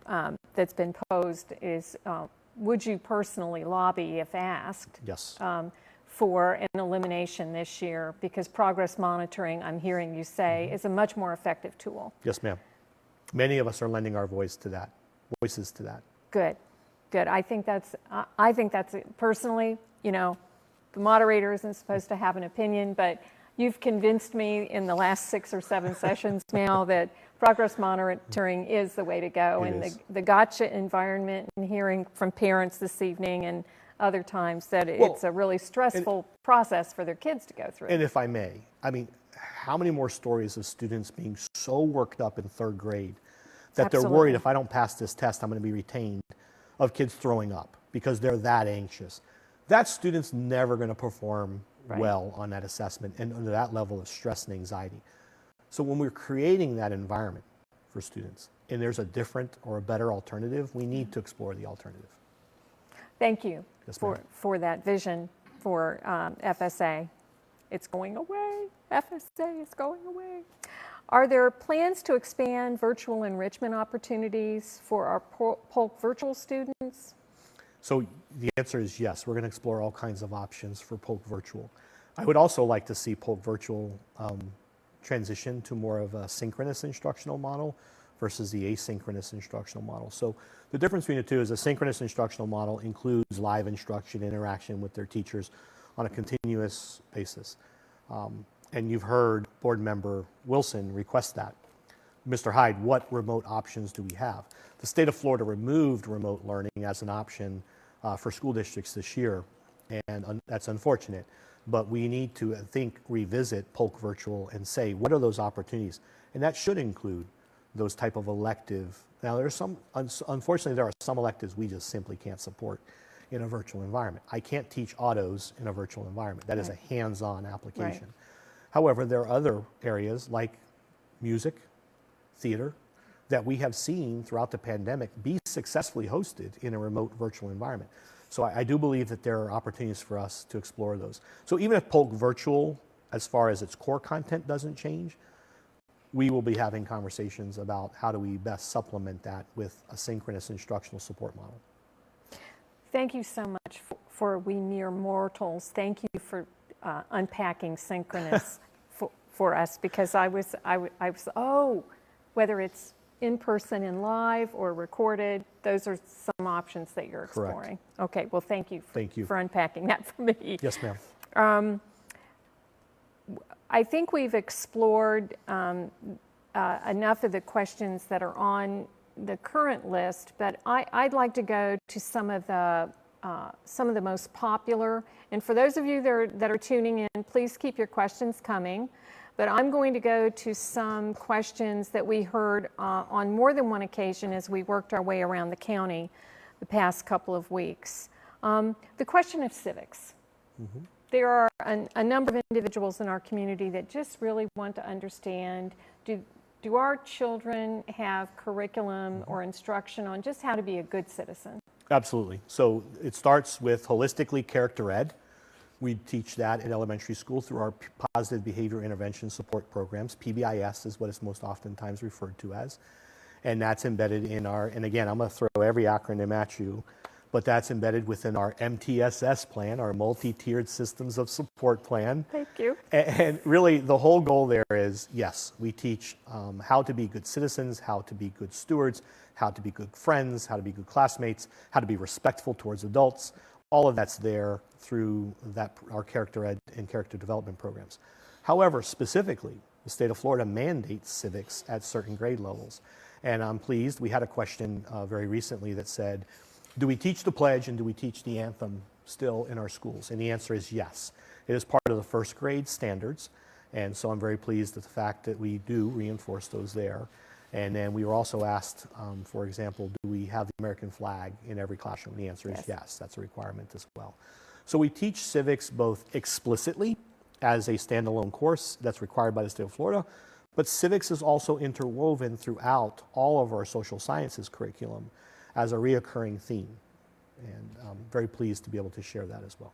that's been posed is, would you personally lobby, if asked, Yes. For an elimination this year? Because progress monitoring, I'm hearing you say, is a much more effective tool. Yes, ma'am. Many of us are lending our voices to that. Good, good. I think that's personally, the moderator isn't supposed to have an opinion, but you've convinced me in the last 6 or 7 sessions now that progress monitoring is the way to go. And the gotcha environment, and hearing from parents this evening and other times that it's a really stressful process for their kids to go through. And if I may, how many more stories of students being so worked up in 3rd grade that they're worried, if I don't pass this test, I'm going to be retained, of kids throwing up because they're that anxious. That student's never going to perform well on that assessment and under that level of stress and anxiety. So when we're creating that environment for students and there's a different or a better alternative, we need to explore the alternative. Thank you for that vision for FSA. It's going away. FSA is going away. Are there plans to expand virtual enrichment opportunities for our Polk virtual students? So the answer is yes. We're going to explore all kinds of options for Polk virtual. I would also like to see Polk virtual transition to more of a synchronous instructional model versus the asynchronous instructional model. So the difference between the two is a synchronous instructional model includes live instruction, interaction with their teachers on a continuous basis. And you've heard Board Member Wilson request that. Mr. Heid, what remote options do we have? The state of Florida removed remote learning as an option for school districts this year, and that's unfortunate. But we need to, I think, revisit Polk Virtual and say, what are those opportunities? And that should include those type of elective. Now, there's some, unfortunately, there are some electives we just simply can't support in a virtual environment. I can't teach autos in a virtual environment. That is a hands-on application. Right. However, there are other areas like music, theater, that we have seen throughout the pandemic be successfully hosted in a remote virtual environment. So I do believe that there are opportunities for us to explore those. So even if Polk Virtual, as far as its core content doesn't change, we will be having conversations about how do we best supplement that with a synchronous instructional support model. Thank you so much for we mere mortals. Thank you for unpacking synchronous for us, because I was, whether it's in person and live or recorded, those are some options that you're exploring. Correct. Okay, well, thank you for unpacking that for me. Yes, ma'am. I think we've explored enough of the questions that are on the current list, but I'd like to go to some of the most popular. And for those of you that are tuning in, please keep your questions coming. But I'm going to go to some questions that we heard on more than one occasion as we worked our way around the county the past couple of weeks. The question of civics. Mm-hmm. There are a number of individuals in our community that just really want to understand, do our children have curriculum or instruction on just how to be a good citizen? Absolutely. So it starts with holistically character ed. We teach that in elementary school through our positive behavior intervention support programs. PBIS is what it's most oftentimes referred to as. And that's embedded in our, and again, I'm going to throw every acronym at you, but that's embedded within our MTSS plan, our multi-tiered systems of support plan. Thank you. And really the whole goal there is, yes, we teach how to be good citizens, how to be good stewards, how to be good friends, how to be good classmates, how to be respectful towards adults. All of that's there through our character ed and character development programs. However, specifically, the state of Florida mandates civics at certain grade levels. And I'm pleased, we had a question very recently that said, do we teach the pledge and do we teach the anthem still in our schools? And the answer is yes. It is part of the first grade standards. And so I'm very pleased at the fact that we do reinforce those there. And then we were also asked, for example, do we have the American flag in every classroom? The answer is yes, that's a requirement as well. So we teach civics both explicitly as a standalone course that's required by the state of Florida, but civics is also interwoven throughout all of our social sciences curriculum as a reoccurring theme. And I'm very pleased to be able to share that as well.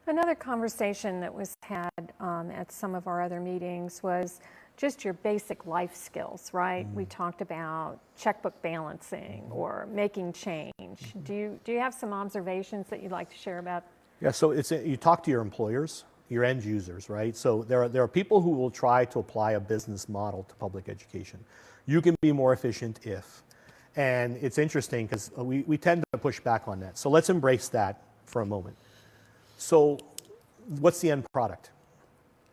Another conversation that was had at some of our other meetings was just your basic life skills, right? We talked about checkbook balancing or making change. Do you have some observations that you'd like to share about? Yeah, so you talk to your employers, your end users, right? So there are people who will try to apply a business model to public education. You can be more efficient if. And it's interesting because we tend to push back on that. So let's embrace that for a moment. So what's the end product?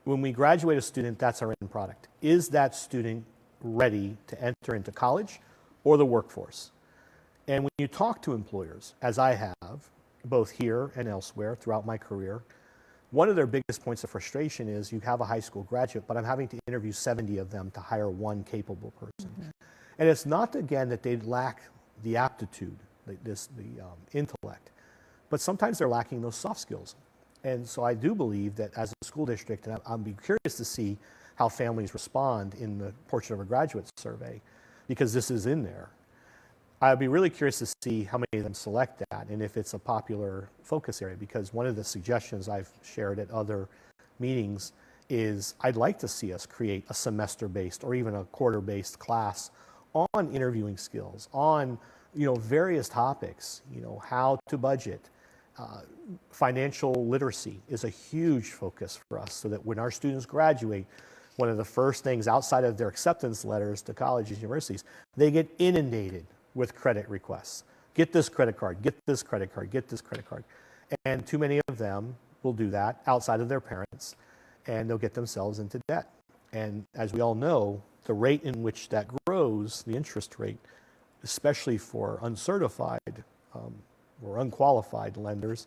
When we graduate a student, that's our end product. Is that student ready to enter into college or the workforce? And when you talk to employers, as I have, both here and elsewhere throughout my career, one of their biggest points of frustration is you have a high school graduate, but I'm having to interview 70 of them to hire one capable person. Mm-hmm. And it's not, again, that they lack the aptitude, the intellect, but sometimes they're lacking those soft skills. And so I do believe that as a school district, and I'll be curious to see how families respond in the portion of a graduate survey, because this is in there. I'd be really curious to see how many of them select that and if it's a popular focus area, because one of the suggestions I've shared at other meetings is I'd like to see us create a semester-based or even a quarter-based class on interviewing skills, on various topics, how to budget. Financial literacy is a huge focus for us so that when our students graduate, one of the first things outside of their acceptance letters to colleges and universities, they get inundated with credit requests. Get this credit card, get this credit card, get this credit card. And too many of them will do that outside of their parents, and they'll get themselves into debt. And as we all know, the rate in which that grows, the interest rate, especially for uncertified or unqualified lenders,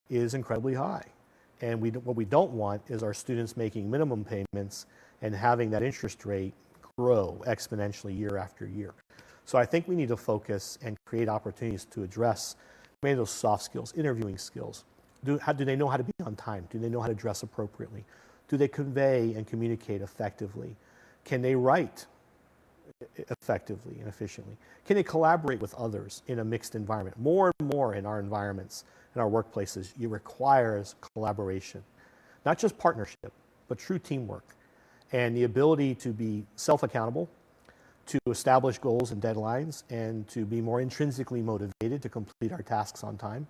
is incredibly high. And what we don't want is our students making minimum payments and having that interest rate grow exponentially year after year. So I think we need to focus and create opportunities to address many of those soft skills, interviewing skills. Do they know how to be on time? Do they know how to dress appropriately? Do they convey and communicate effectively? Can they write effectively and efficiently? Can they collaborate with others in a mixed environment? More and more in our environments, in our workplaces, it requires collaboration, not just partnership, but true teamwork, and the ability to be self-accountable, to establish goals and deadlines, and to be more intrinsically motivated to complete our tasks on time.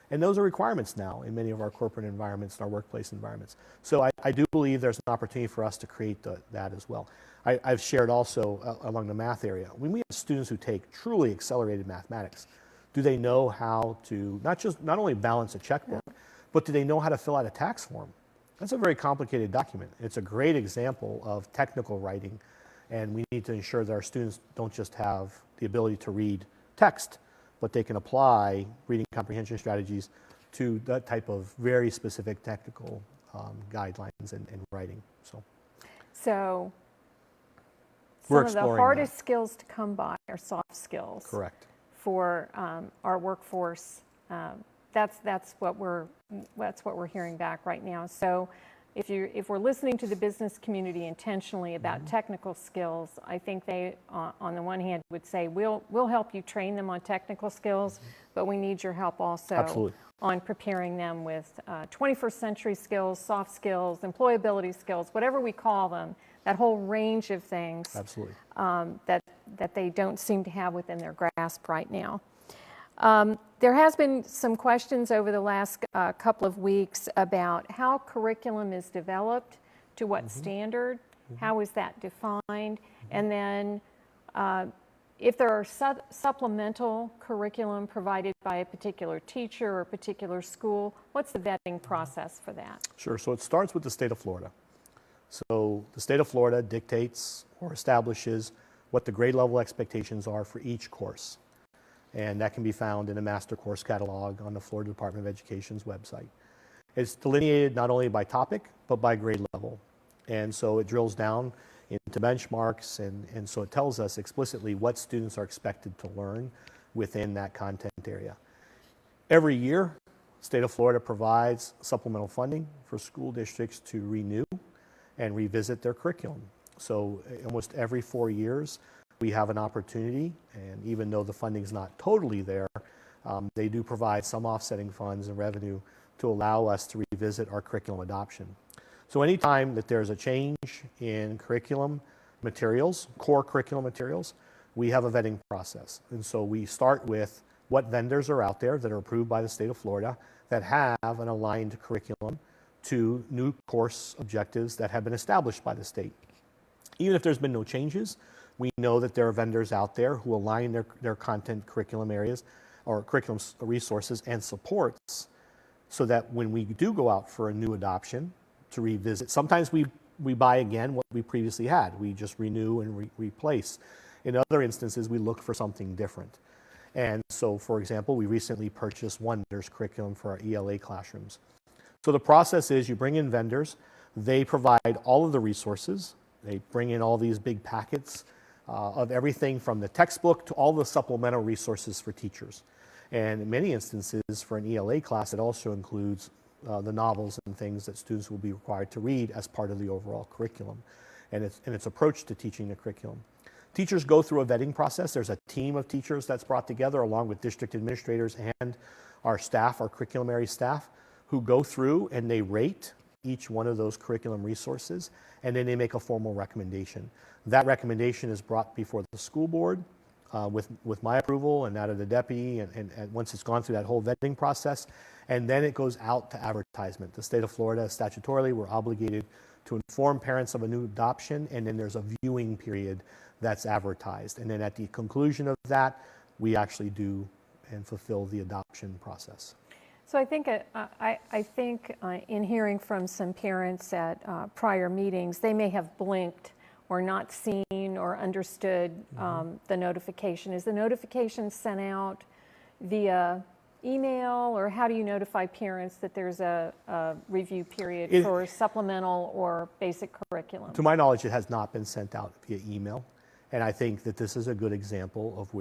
And those are requirements now in many of our corporate environments and our workplace environments. So I do believe there's an opportunity for us to create that as well. I've shared also along the math area, when we have students who take truly accelerated mathematics, do they know how to not only balance a checkbook, but do they know how to fill out a tax form? That's a very complicated document. It's a great example of technical writing And we need to ensure that our students don't just have the ability to read text, but they can apply reading comprehension strategies to that type of very specific technical guidelines and writing. So We're some of the exploring hardest skills to come by are soft skills. Correct. For our workforce. That's what we're hearing back right now. So if we're listening to the business community intentionally about technical skills, I think they, on the one hand, would say we'll help you train them on technical skills, but we need your help also Absolutely. on preparing them with 21st century skills, soft skills, employability skills, whatever we call them, that whole range of things. Absolutely. That they don't seem to have within their grasp right now. There has been some questions over the last couple of weeks about how curriculum is developed, to what standard, how is that defined, and then if there are supplemental curriculum provided by a particular teacher or a particular school, what's the vetting process for that? Sure. So it starts with the state of Florida. So the state of Florida dictates or establishes what the grade level expectations are for each course. And that can be found in a master course catalog on the Florida Department of Education's website. It's delineated not only by topic, but by grade level. And so it drills down into benchmarks, and so it tells us explicitly what students are expected to learn within that content area. Every year, state of Florida provides supplemental funding for school districts to renew and revisit their curriculum. So almost every 4 years, we have an opportunity, and even though the funding is not totally there, they do provide some offsetting funds and revenue to allow us to revisit our curriculum adoption. So anytime that there's a change in curriculum materials, core curriculum materials, we have a vetting process. And so we start with what vendors are out there that are approved by the state of Florida that have an aligned curriculum to new course objectives that have been established by the state. Even if there's been no changes, we know that there are vendors out there who align their content curriculum areas or curriculum resources and supports, so that when we do go out for a new adoption to revisit, sometimes we buy again what we previously had. We just renew and replace. In other instances, we look for something different. And so, for example, we recently purchased Wonders curriculum for our ELA classrooms. So the process is you bring in vendors, they provide all of the resources, they bring in all these big packets of everything from the textbook to all the supplemental resources for teachers. And in many instances, for an ELA class, it also includes the novels and things that students will be required to read as part of the overall curriculum and its approach to teaching the curriculum. Teachers go through a vetting process. There's a team of teachers that's brought together along with district administrators and our staff, our curriculum area staff, who go through and they rate each one of those curriculum resources, and then they make a formal recommendation. That recommendation is brought before the school board with my approval and that of the deputy, and once it's gone through that whole vetting process, and then it goes out to advertisement. The state of Florida, statutorily, we're obligated to inform parents of a new adoption, and then there's a viewing period that's advertised. And then at the conclusion of that, we actually do and fulfill the adoption process. So I think in hearing from some parents at prior meetings, they may have blinked or not seen or understood the notification. Is the notification sent out via email, or how do you notify parents that there's a review period for supplemental or basic curriculum? To my knowledge, it has not been sent out via email. And I think that this is a good example of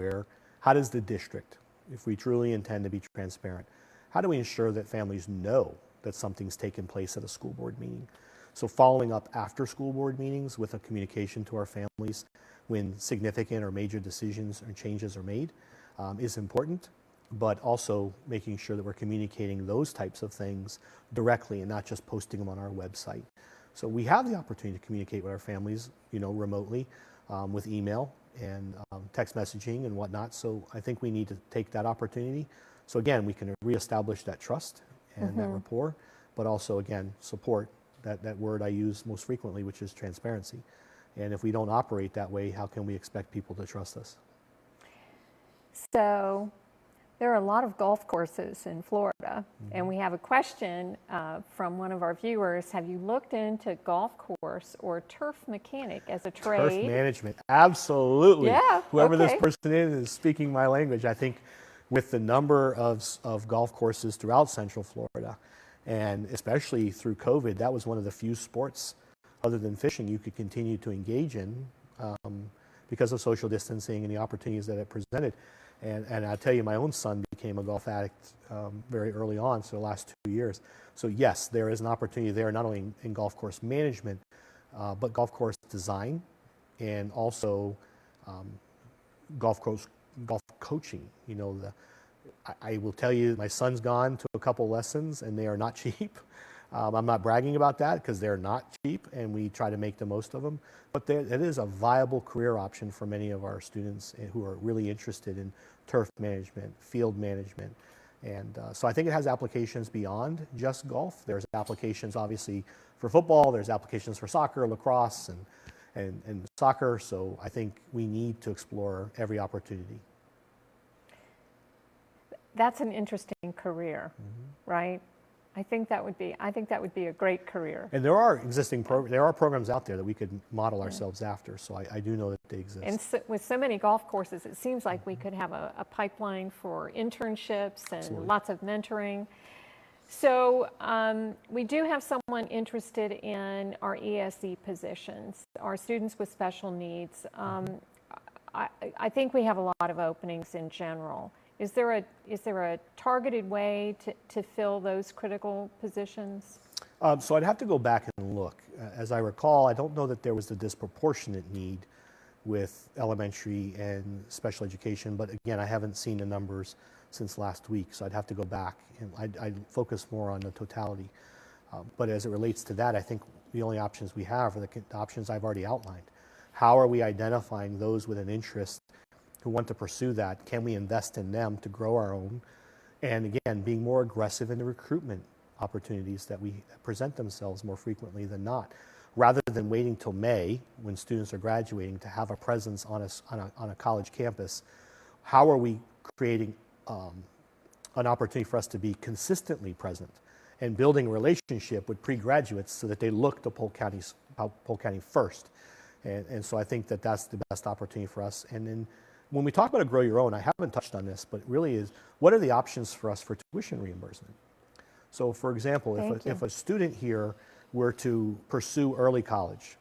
how does the district, if we truly intend to be transparent, how do we ensure that families know that something's taken place at a school board meeting? So following up after school board meetings with a communication to our families when significant or major decisions or changes are made is important, but also making sure that we're communicating those types of things directly and not just posting them on our website. So we have the opportunity to communicate with our families, remotely with email and text messaging and whatnot. So I think we need to take that opportunity. So again, we can reestablish that trust and that rapport, but also again, support that word I use most frequently, which is transparency. And if we don't operate that way, how can we expect people to trust us? So There are a lot of golf courses in Florida, and we have a question from one of our viewers. Have you looked into golf course or turf mechanic as a trade? Turf management, absolutely. Yeah, Whoever this okay. person is speaking my language. I think with the number of golf courses throughout Central Florida, and especially through COVID, that was one of the few sports other than fishing you could continue to engage in because of social distancing and the opportunities that it presented. And I'll tell you, my own son became a golf addict very early on, so the last 2 years. So yes, there is an opportunity there, not only in golf course management, but golf course design, and also golf coaching. You know, I will tell you, my son's gone to a couple lessons, and they are not cheap. I'm not bragging about that because they're not cheap, and we try to make the most of them. But it is a viable career option for many of our students who are really interested in turf management, field management. And so I think it has applications beyond just golf. There's applications, obviously, for football. There's applications for soccer, lacrosse, and soccer. So I think we need to explore every opportunity. That's an interesting career, right? I think that would be a great career. And there are programs out there that we could model ourselves after. So I do know that they exist. And so, with so many golf courses, it seems like we could have a pipeline for internships and Absolutely. lots of mentoring. So we do have someone interested in our ESE positions, our students with special needs. I think we have a lot of openings in general. Is there a targeted way to fill those critical positions? So I'd have to go back and look. As I recall, I don't know that there was a disproportionate need with elementary and special education, but again, I haven't seen the numbers since last week, so I'd have to go back and I'd focus more on the totality. But as it relates to that, I think the only options we have are the options I've already outlined. How are we identifying those with an interest who want to pursue that? Can we invest in them to grow our own? And again, being more aggressive in the recruitment opportunities that we present themselves more frequently than not, rather than waiting till May when students are graduating to have a presence on a college campus. How are we creating an opportunity for us to be consistently present and building a relationship with pre-graduates so that they look to Polk County first? And so I think that that's the best opportunity for us. And then when we talk about a grow your own, I haven't touched on this, but really is, what are the options for us for tuition reimbursement? So for example, if a student here were to pursue early college,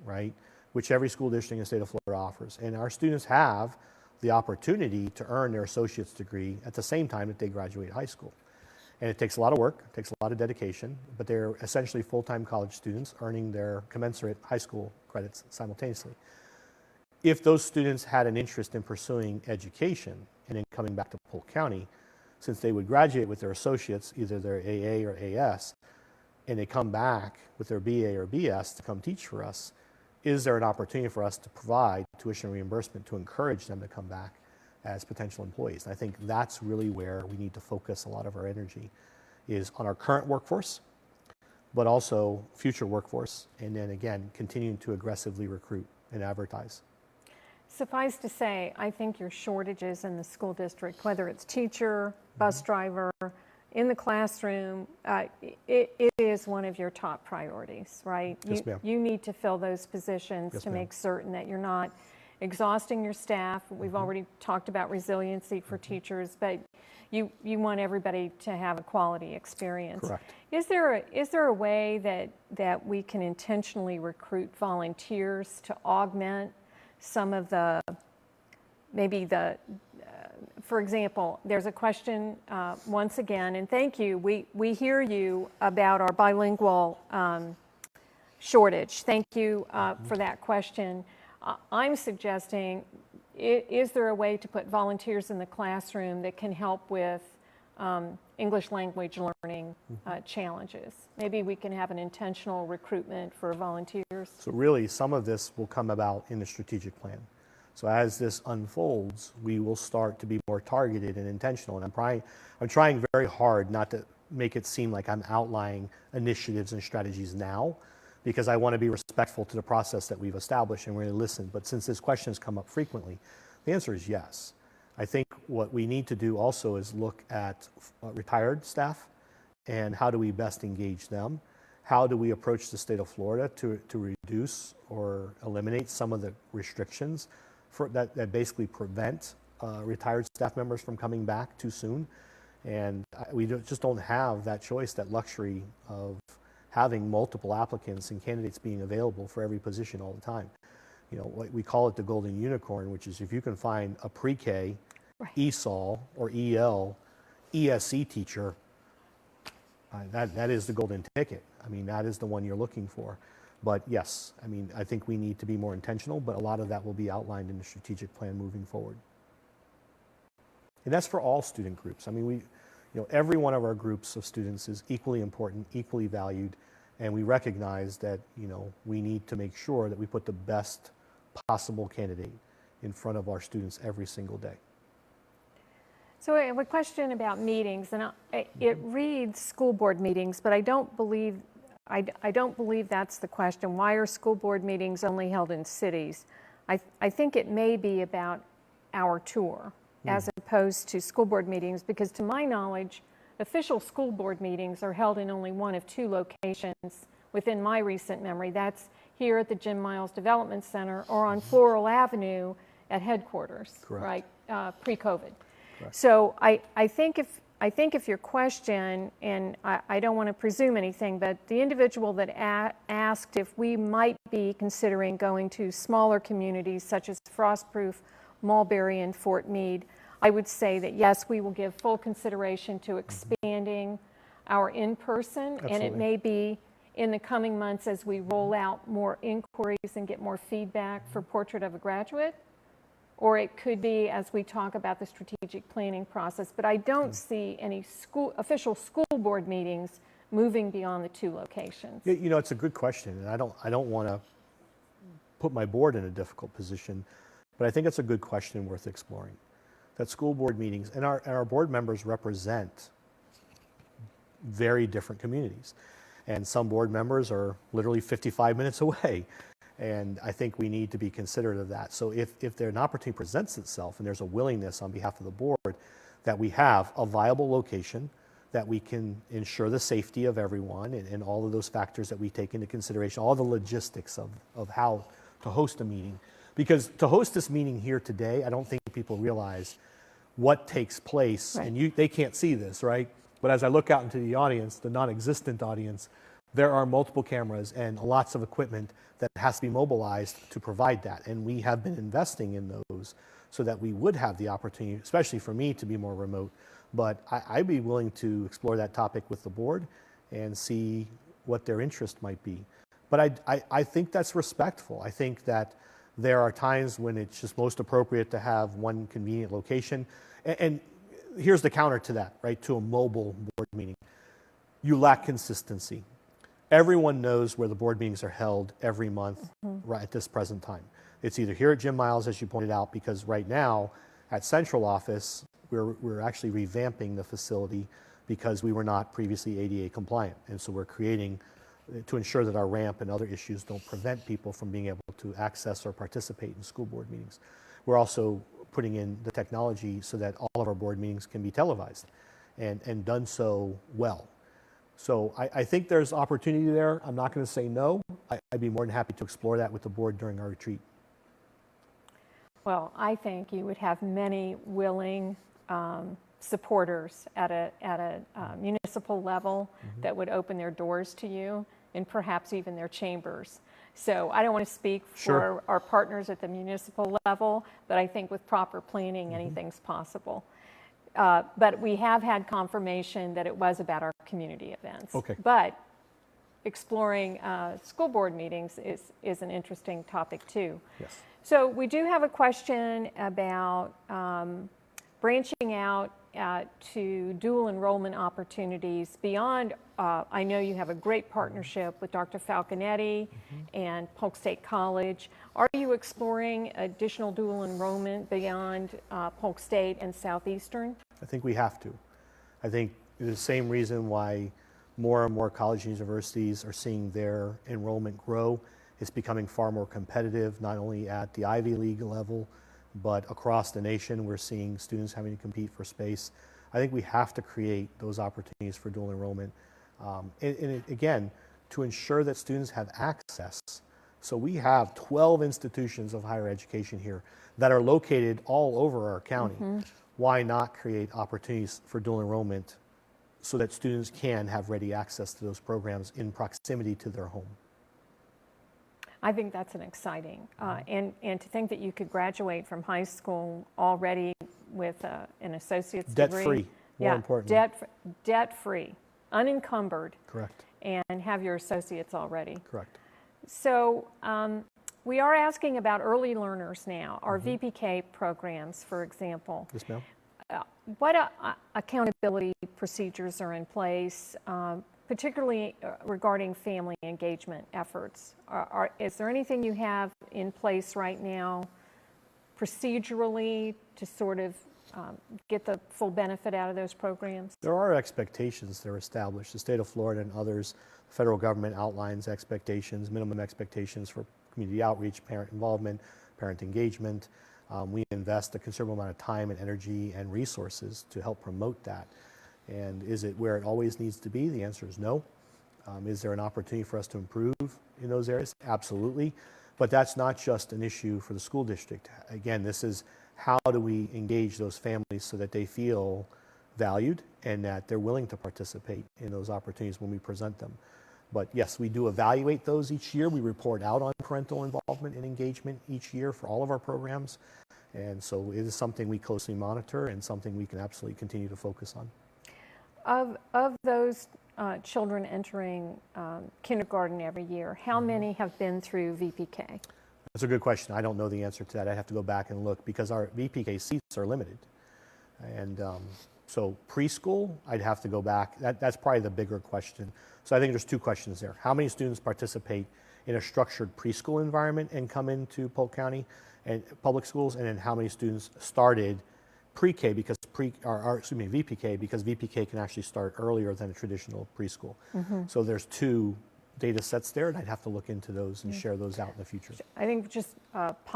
right, which every school district in the state of Florida offers, and our students have the opportunity to earn their associate's degree at the same time that they graduate high school. And it takes a lot of work, it takes a lot of dedication, but they're essentially full-time college students earning their commensurate high school credits simultaneously. If those students had an interest in pursuing education and then coming back to Polk County, since they would graduate with their associates, either their AA or AS, and they come back with their BA or BS to come teach for us, is there an opportunity for us to provide tuition reimbursement to encourage them to come back as potential employees? And I think that's really where we need to focus a lot of our energy, is on our current workforce, but also future workforce, and then again, continuing to aggressively recruit and advertise. Suffice to say, I think your shortages in the school district, whether it's teacher, bus driver, in the classroom, it is one of your top priorities, right? Yes, ma'am. You need to fill those positions Yes, to ma'am. make certain that you're not exhausting your staff. We've already talked about resiliency for teachers, but you want everybody to have a quality experience. Correct. Is there a way that we can intentionally recruit volunteers to augment some of the, for example, there's a question once again, and thank you, we hear you about our bilingual shortage. Thank you for that question. I'm suggesting, is there a way to put volunteers in the classroom that can help with English language learning challenges? Maybe we can have an intentional recruitment for volunteers. So really, some of this will come about in the strategic plan. So as this unfolds, we will start to be more targeted and intentional. And I'm trying very hard not to make it seem like I'm outlining initiatives and strategies now, because I want to be respectful to the process that we've established and we're going to listen. But since this question has come up frequently, the answer is yes. I think what we need to do also is look at retired staff and how do we best engage them? How do we approach the state of Florida to reduce or eliminate some of the restrictions that basically prevent retired staff members from coming back too soon? And we just don't have that choice, that luxury of having multiple applicants and candidates being available for every position all the time. You know, we call it the golden unicorn, which is if you can find a pre-K, Right. ESOL or EL, ESC teacher, that is the golden ticket. I mean, that is the one you're looking for. But yes, I mean, I think we need to be more intentional, but a lot of that will be outlined in the strategic plan moving forward. And that's for all student groups. I mean, every one of our groups of students is equally important, equally valued, and we recognize that, we need to make sure that we put the best possible candidate in front of our students every single day. So I have a question about meetings, and it reads school board meetings, but I don't believe that's the question. Why are school board meetings only held in cities? I think it may be about our tour as opposed to school board meetings, because to my knowledge, official school board meetings are held in only one of two locations within my recent memory. That's here at the Jim Miles Development Center or on Floral Avenue at headquarters, Correct. right, pre-COVID. Correct. So I think if your question, and I don't want to presume anything, but the individual that asked if we might be considering going to smaller communities such as Frostproof, Mulberry, and Fort Meade, I would say that yes, we will give full consideration to expanding our in-person, and it may be in the coming months as we roll out more inquiries and get more feedback for Portrait of a Graduate, or it could be as we talk about the strategic planning process. But I don't see any official school board meetings moving beyond the two locations. It's a good question, and I don't want to put my board in a difficult position, but I think it's a good question worth exploring. That school board meetings, and our board members represent very different communities. And some board members are literally 55 minutes away. And I think we need to be considerate of that. So if an opportunity presents itself and there's a willingness on behalf of the board that we have a viable location, that we can ensure the safety of everyone and all of those factors that we take into consideration, all the logistics of how to host a meeting. Because to host this meeting here today, I don't think people realize what takes place. Right. And they can't see this, right? But as I look out into the audience, the non-existent audience, there are multiple cameras and lots of equipment that has to be mobilized to provide that. And we have been investing in those so that we would have the opportunity, especially for me, to be more remote. But I'd be willing to explore that topic with the board and see what their interest might be. But I think that's respectful. I think that there are times when it's just most appropriate to have one convenient location. And here's the counter to that, right, to a mobile board meeting. You lack consistency. Everyone knows where the board meetings are held every month right at this present time. It's either here at Jim Miles, as you pointed out, because right now at central office, we're actually revamping the facility because we were not previously ADA compliant. And so we're creating to ensure that our ramp and other issues don't prevent people from being able to access or participate in school board meetings. We're also putting in the technology so that all of our board meetings can be televised and done so well. So I think there's opportunity there. I'm not going to say no. I'd be more than happy to explore that with the board during our retreat. Well, I think you would have many willing supporters at a municipal level that would open their doors to you and perhaps even their chambers. So I don't want to speak for our partners at the municipal level, but I think with proper planning, anything's possible. But we have had confirmation that it was about our community events. Okay. But exploring school board meetings is an interesting topic too. Yes. So we do have a question about branching out to dual enrollment opportunities beyond, I know you have a great partnership with Dr. Falconetti and Polk State College. Are you exploring additional dual enrollment beyond Polk State and Southeastern? I think we have to. I think the same reason why more and more colleges and universities are seeing their enrollment grow. It's becoming far more competitive, not only at the Ivy League level, but across the nation, we're seeing students having to compete for space. I think we have to create those opportunities for dual enrollment. Again, to ensure that students have access. So we have 12 institutions of higher education here that are located all over our county. Why not create opportunities for dual enrollment so that students can have ready access to those programs in proximity to their home? I think that's an exciting, and to think that you could graduate from high school already with an associate's degree. Debt-free, more importantly. Debt-free, unencumbered. Correct. And have your associates already. Correct. So we are asking about early learners now, our VPK programs, for example. Yes, ma'am. What accountability procedures are in place, particularly regarding family engagement efforts? Is there anything you have in place right now procedurally to sort of get the full benefit out of those programs? There are expectations that are established. The state of Florida and others, the federal government outlines expectations, minimum expectations for community outreach, parent involvement, parent engagement. We invest a considerable amount of time and energy and resources to help promote that. And is it where it always needs to be? The answer is no. Is there an opportunity for us to improve in those areas? Absolutely. But that's not just an issue for the school district. Again, this is how do we engage those families so that they feel valued and that they're willing to participate in those opportunities when we present them. But yes, we do evaluate those each year. We report out on parental involvement and engagement each year for all of our programs. And so it is something we closely monitor and something we can absolutely continue to focus on. Of those children entering kindergarten every year, how many have been through VPK? That's a good question. I don't know the answer to that. I have to go back and look because our VPK seats are limited. And so preschool, I'd have to go back. That's probably the bigger question. So I think there's two questions there. How many students participate in a structured preschool environment and come into Polk County and public schools? And then how many students started pre-K because VPK because VPK can actually start earlier than a traditional preschool. So there's two data sets there, and I'd have to look into those and share those out in the future. I think just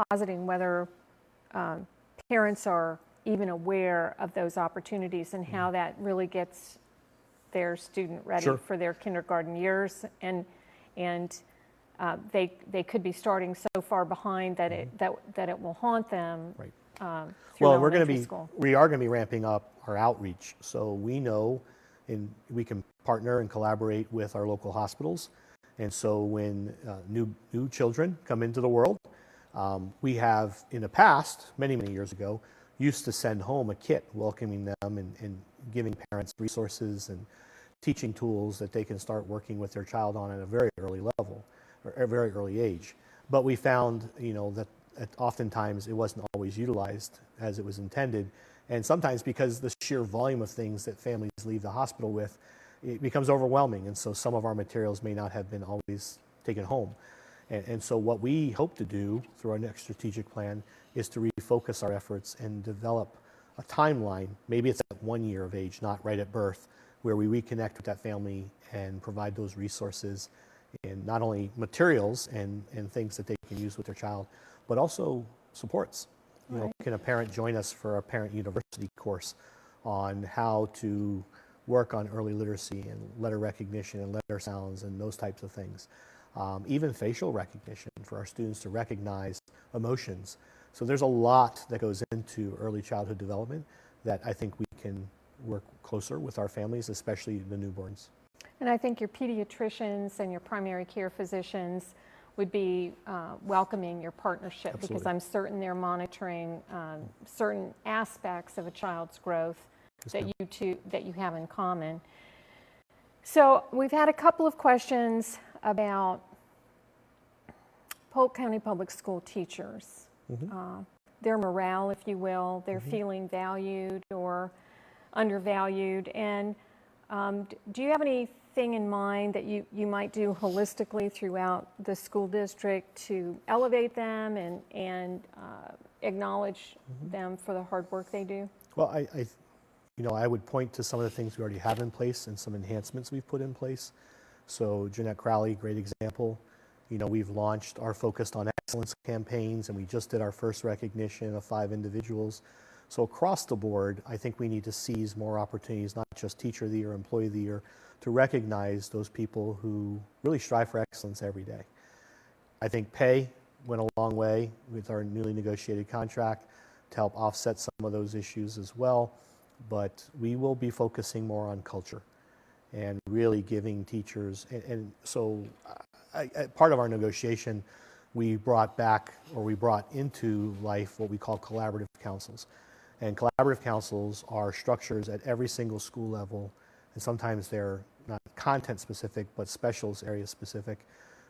positing whether parents are even aware of those opportunities and how that really gets their student ready for their kindergarten years, and they could be starting so far behind that it will haunt them. Right. Through Well, we are going to be ramping up our outreach, so we know we can partner and collaborate with our local hospitals. And so when new children come into the world, we have in the past, many years ago, used to send home a kit welcoming them and giving parents resources and teaching tools that they can start working with their child on at a very early level, or a very early age. But we found, that oftentimes it wasn't always utilized as it was intended. And sometimes because the sheer volume of things that families leave the hospital with, it becomes overwhelming, and so some of our materials may not have been always taken home. And so what we hope to do through our next strategic plan is to refocus our efforts and develop a timeline. Maybe it's at 1 year of age, not right at birth, where we reconnect with that family and provide those resources in not only materials and things that they can use with their child, but also supports. Can a parent join us for a parent university course on how to work on early literacy and letter recognition and letter sounds and those types of things. Even facial recognition for our students to recognize emotions. So there's a lot that goes into early childhood development that I think we can work closer with our families, especially the newborns. And I think your pediatricians and your primary care physicians would be welcoming your partnership. Absolutely. Because I'm certain they're monitoring certain aspects of a child's growth that you have in common. So we've had a couple of questions about Polk County Public School teachers, their morale, if you will, their feeling valued or undervalued. And do you have anything in mind that you might do holistically throughout the school district to elevate them and acknowledge them for the hard work they do? Well, I would point to some of the things we already have in place and some enhancements we've put in place. So Jeanette Crowley, great example. We've launched our Focused on excellence campaigns, and we just did our first recognition of 5 individuals. So across the board, I think we need to seize more opportunities, not just Teacher of the Year, Employee of the Year, to recognize those people who really strive for excellence every day. I think pay went a long way with our newly negotiated contract to help offset some of those issues as well, but we will be focusing more on culture and really giving teachers, and so part of our negotiation, we brought into life what we call collaborative councils. And collaborative councils are structures at every single school level, and sometimes they're not content specific, but specials area specific,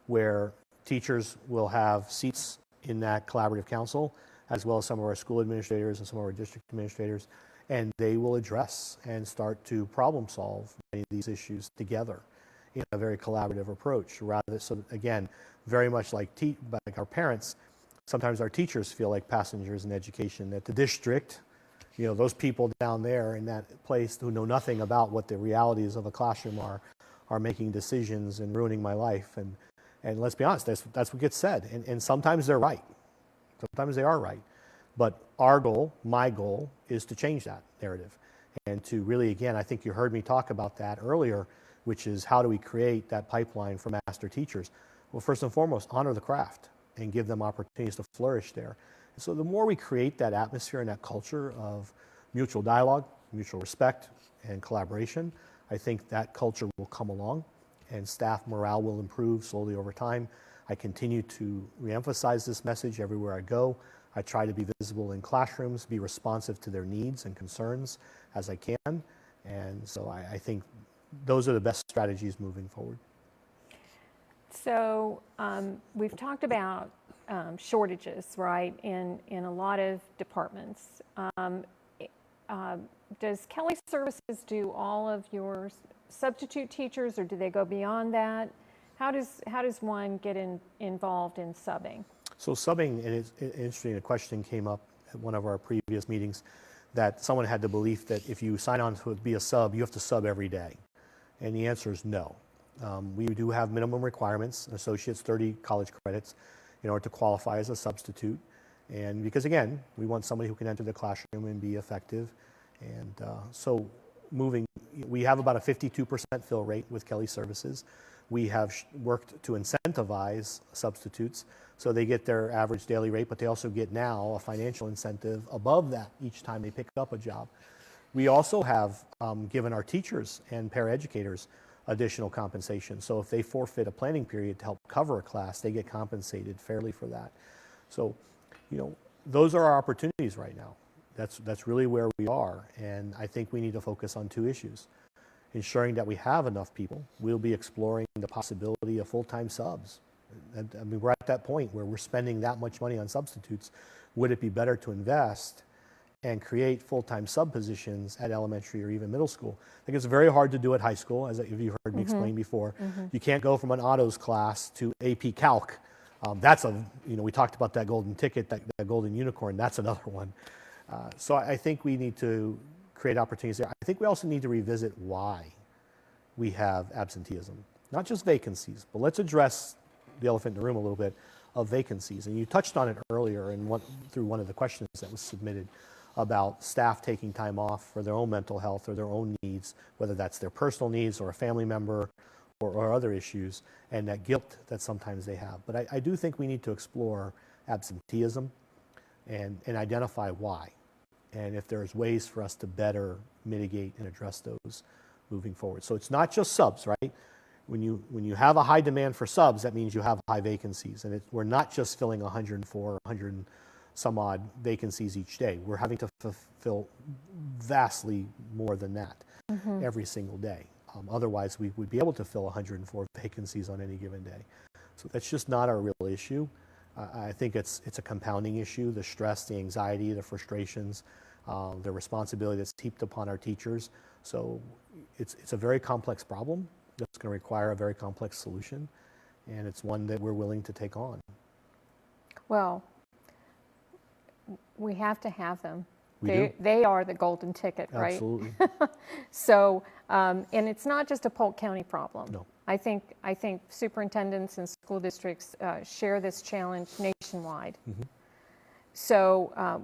where teachers will have seats in that collaborative council, as well as some of our school administrators and some of our district administrators, and they will address and start to problem solve many of these issues together in a very collaborative approach. Rather, so again, very much like our parents, sometimes our teachers feel like passengers in education, that the district, those people down there in that place who know nothing about what the realities of a classroom are making decisions and ruining my life. And let's be honest, that's what gets said. And sometimes they're right. Sometimes they are right. But our goal, my goal, is to change that narrative. And to really, again, I think you heard me talk about that earlier, which is how do we create that pipeline for master teachers? Well, first and foremost, honor the craft and give them opportunities to flourish there. So the more we create that atmosphere and that culture of mutual dialogue, mutual respect, and collaboration, I think that culture will come along and staff morale will improve slowly over time. I continue to reemphasize this message everywhere I go. I try to be visible in classrooms, be responsive to their needs and concerns as I can. And so I think those are the best strategies moving forward. So we've talked about shortages, right, in a lot of departments. Does Kelly Services do all of your substitute teachers, or do they go beyond that? How does one get involved in subbing? So subbing, and it's interesting, a question came up at one of our previous meetings that someone had the belief that if you sign on to be a sub, you have to sub every day. And the answer is no. We do have minimum requirements, associates 30 college credits in order to qualify as a substitute. And because again, we want somebody who can enter the classroom and be effective. And so we have about a 52% fill rate with Kelly Services. We have worked to incentivize substitutes so they get their average daily rate, but they also get now a financial incentive above that each time they pick up a job. We also have given our teachers and paraeducators additional compensation. So if they forfeit a planning period to help cover a class, they get compensated fairly for that. So, those are our opportunities right now. That's really where we are. And I think we need to focus on 2 issues. Ensuring that we have enough people. We'll be exploring the possibility of full-time subs. I mean, we're at that point where we're spending that much money on substitutes. Would it be better to invest and create full-time sub positions at elementary or even middle school? I think it's very hard to do at high school, as you heard me explain before. You can't go from an autos class to AP Calc. We talked about that golden ticket, that golden unicorn, that's another one. So I think we need to create opportunities there. I think we also need to revisit why we have absenteeism. Not just vacancies, but let's address the elephant in the room a little bit of vacancies. And you touched on it earlier through one of the questions that was submitted about staff taking time off for their own mental health or their own needs, whether that's their personal needs or a family member or other issues, and that guilt that sometimes they have. But I do think we need to explore absenteeism and identify why, and if there's ways for us to better mitigate and address those moving forward. So it's not just subs, right? When you have a high demand for subs, that means you have high vacancies, and we're not just filling 104, 100 and some odd vacancies each day. We're having to fulfill vastly more than that every single day. Otherwise, we would be able to fill 104 vacancies on any given day. So that's just not our real issue. I think it's a compounding issue, the stress, the anxiety, the frustrations, the responsibility that's heaped upon our teachers. So it's a very complex problem that's going to require a very complex solution, and it's one that we're willing to take on. Well, we have to have them. We do. They are the golden ticket, right? Absolutely. So, and it's not just a Polk County problem. No. I think superintendents and school districts share this challenge nationwide. So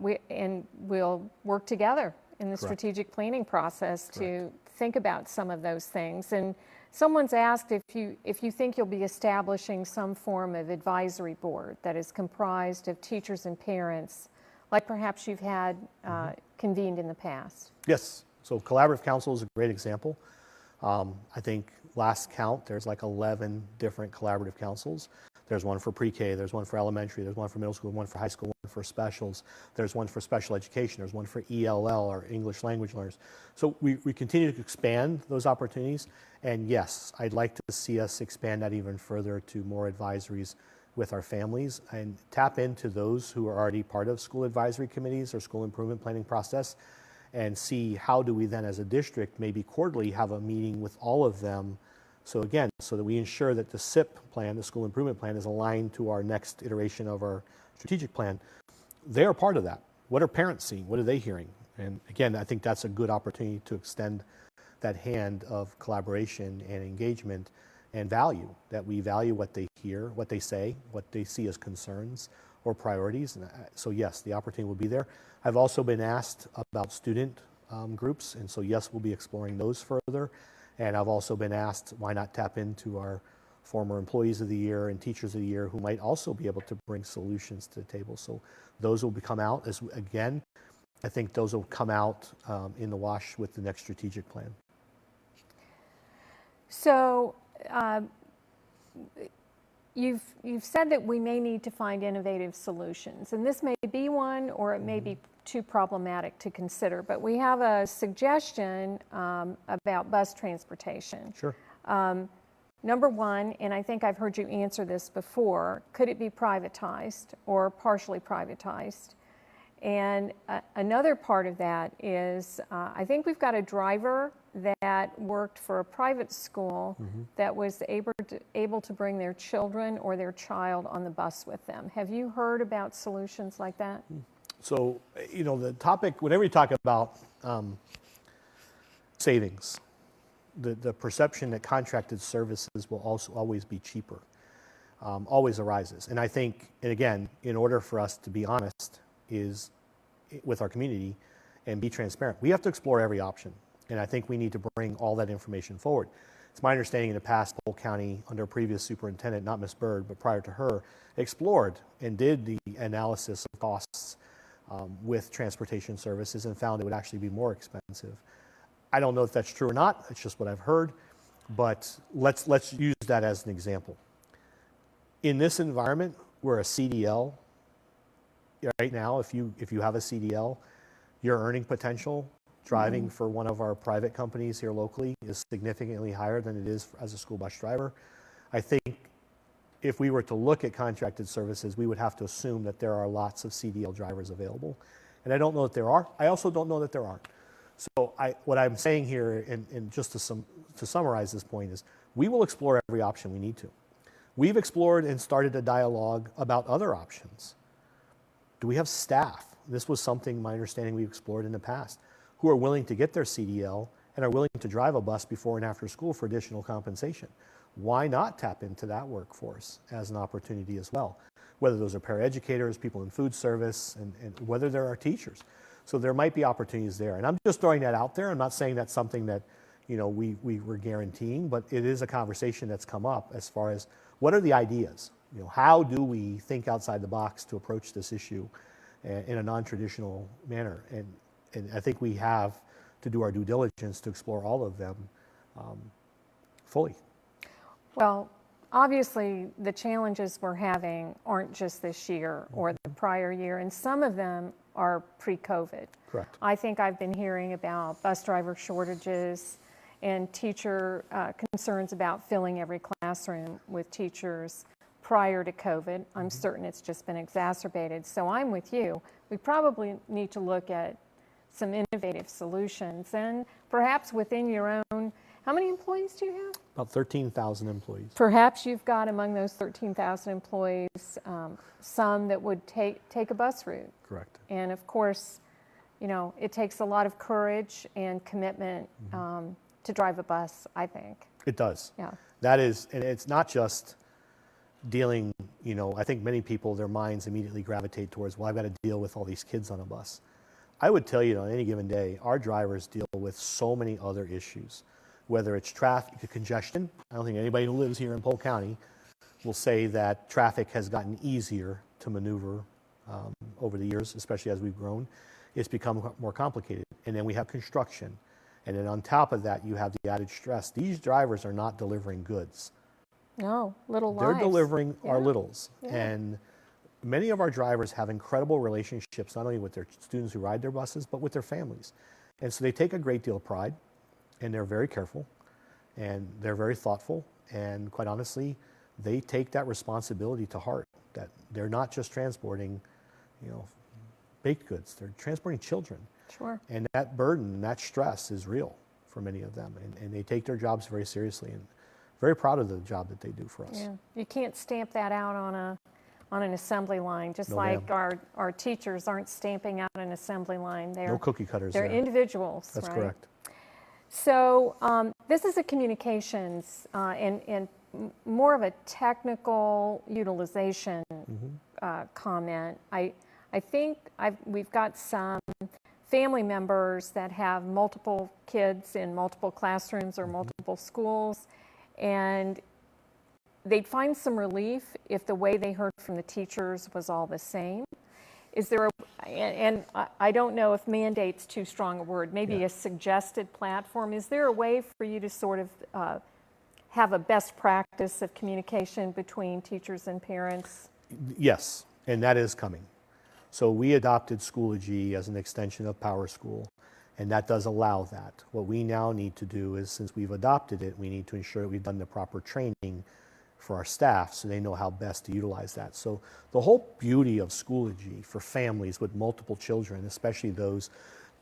we'll work together in the strategic planning process to think about some of those things. And someone's asked if you think you'll be establishing some form of advisory board that is comprised of teachers and parents, like perhaps you've had convened in the past. Yes. So collaborative council is a great example. I think last count, there's like 11 different collaborative councils. There's one for pre-K, there's one for elementary, there's one for middle school, one for high school, one for specials, there's one for special education, there's one for ELL, or English language learners. So we continue to expand those opportunities. And yes, I'd like to see us expand that even further to more advisories with our families and tap into those who are already part of school advisory committees or school improvement planning process, and see how do we then as a district maybe quarterly have a meeting with all of them. So again, so that we ensure that the SIP plan, the school improvement plan, is aligned to our next iteration of our strategic plan. They are part of that. What are parents seeing? What are they hearing? And again, I think that's a good opportunity to extend that hand of collaboration and engagement and value, that we value what they hear, what they say, what they see as concerns or priorities. And so yes, the opportunity will be there. I've also been asked about student groups, and so yes, we'll be exploring those further. And I've also been asked, why not tap into our former employees of the year and teachers of the year who might also be able to bring solutions to the table. So those will come out as, again, I think those will come out in the wash with the next strategic plan. So you've said that we may need to find innovative solutions, and this may be one, or it may be too problematic to consider, but we have a suggestion about bus transportation. Sure. Number one, and I think I've heard you answer this before, could it be privatized or partially privatized? And another part of that is, I think we've got a driver that worked for a private school that was able to bring their children or their child on the bus with them. Have you heard about solutions like that? So, you know, the topic, whenever you talk about savings, the perception that contracted services will also always be cheaper always arises. And I think, and again, in order for us to be honest is with our community and be transparent, we have to explore every option. And I think we need to bring all that information forward. It's my understanding in the past, Polk County, under a previous superintendent, not Ms. Bird, but prior to her, explored and did the analysis of costs with transportation services and found it would actually be more expensive. I don't know if that's true or not. It's just what I've heard. But let's use that as an example. In this environment, where a CDL, right now, if you have a CDL, your earning potential driving for one of our private companies here locally is significantly higher than it is as a school bus driver. I think if we were to look at contracted services, we would have to assume that there are lots of CDL drivers available. And I don't know that there are. I also don't know that there aren't. So what I'm saying here, and just to summarize this point, is we will explore every option we need to. We've explored and started a dialogue about other options. Do we have staff? This was something, my understanding, we've explored in the past, who are willing to get their CDL and are willing to drive a bus before and after school for additional compensation. Why not tap into that workforce as an opportunity as well? Whether those are paraeducators, people in food service, and whether there are teachers. So there might be opportunities there. And I'm just throwing that out there. I'm not saying that's something that, you know, we were guaranteeing, but it is a conversation that's come up as far as what are the ideas? You know, how do we think outside the box to approach this issue in a non-traditional manner? And I think we have to do our due diligence to explore all of them fully. Well, obviously, the challenges we're having aren't just this year or the prior year, and some of them are pre-COVID. Correct. I think I've been hearing about bus driver shortages and teacher concerns about filling every classroom with teachers prior to COVID. I'm certain it's just been exacerbated. So I'm with you. We probably need to look at some innovative solutions, and perhaps within your own. How many employees do you have? About 13,000 employees. Perhaps you've got among those 13,000 employees some that would take a bus route. Correct. And of course, You know, it takes a lot of courage and commitment to drive a bus, I think. It does. Yeah. That is, and it's not just dealing, you know, I think many people, their minds immediately gravitate towards, well, I've got to deal with all these kids on a bus. I would tell you, on any given day, our drivers deal with so many other issues, whether it's traffic congestion. I don't think anybody who lives here in Polk County will say that traffic has gotten easier to maneuver over the years, especially as we've grown. It's become more complicated. And then we have construction. And then on top of that, you have the added stress. These drivers are not delivering goods. No, little lives. They're delivering our Yeah. littles. Yeah. And many of our drivers have incredible relationships, not only with their students who ride their buses, but with their families. And so they take a great deal of pride, and they're very careful, and they're very thoughtful. And quite honestly, they take that responsibility to heart, that they're not just transporting, you know, baked goods, they're transporting children. Sure. And that burden, that stress is real for many of them. And they take their jobs very seriously, and very proud of the job that they do for us. Yeah. You can't stamp that out on an assembly line, just No, like ma'am. our teachers aren't stamping out an assembly line. No cookie cutters They're there. individuals, That's right? correct. So this is a communications and more of a technical utilization comment. I think we've got some family members that have multiple kids in multiple classrooms or multiple schools, and they'd find some relief if the way they heard from the teachers was all the same. Is there and I don't know if mandate's too strong a word, maybe a suggested platform. Is there a way for you to sort of have a best practice of communication between teachers and parents? Yes, and that is coming. So we adopted Schoology as an extension of Power School, and that does allow that. What we now need to do is, since we've adopted it, we need to ensure that we've done the proper training for our staff so they know how best to utilize that. So the whole beauty of Schoology for families with multiple children, especially those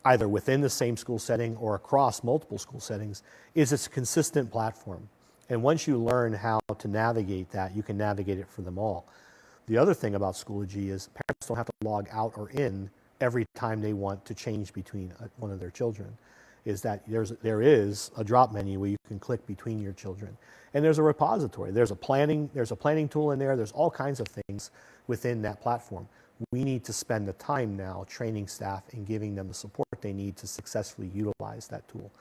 either within the same school setting or across multiple school settings, is it's a consistent platform. And once you learn how to navigate that, you can navigate it for them all. The other thing about Schoology is parents don't have to log out or in every time they want to change between one of their children. Is that there is a drop menu where you can click between your children, and there's a repository. There's a planning tool in there. There's all kinds of things within that platform. We need to spend the time now training staff and giving them the support they need to successfully utilize that tool,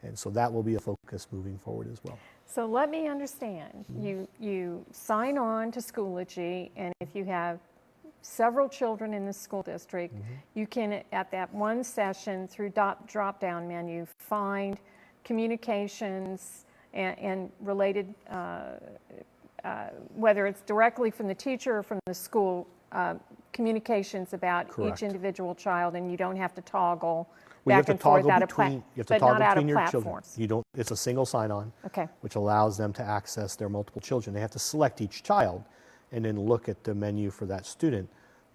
and so that will be a focus moving forward as well. So let me understand. You sign on to Schoology, and if you have several children in the school district, you can, at that one session, through drop-down menu, find communications and related, whether it's directly from the teacher or from the school, communications about Correct. each individual child, and you don't have to toggle Well, back and forth out of you have to but toggle not out of between your children. platforms. You don't. It's a single sign-on, Okay. which allows them to access their multiple children. They have to select each child and then look at the menu for that student.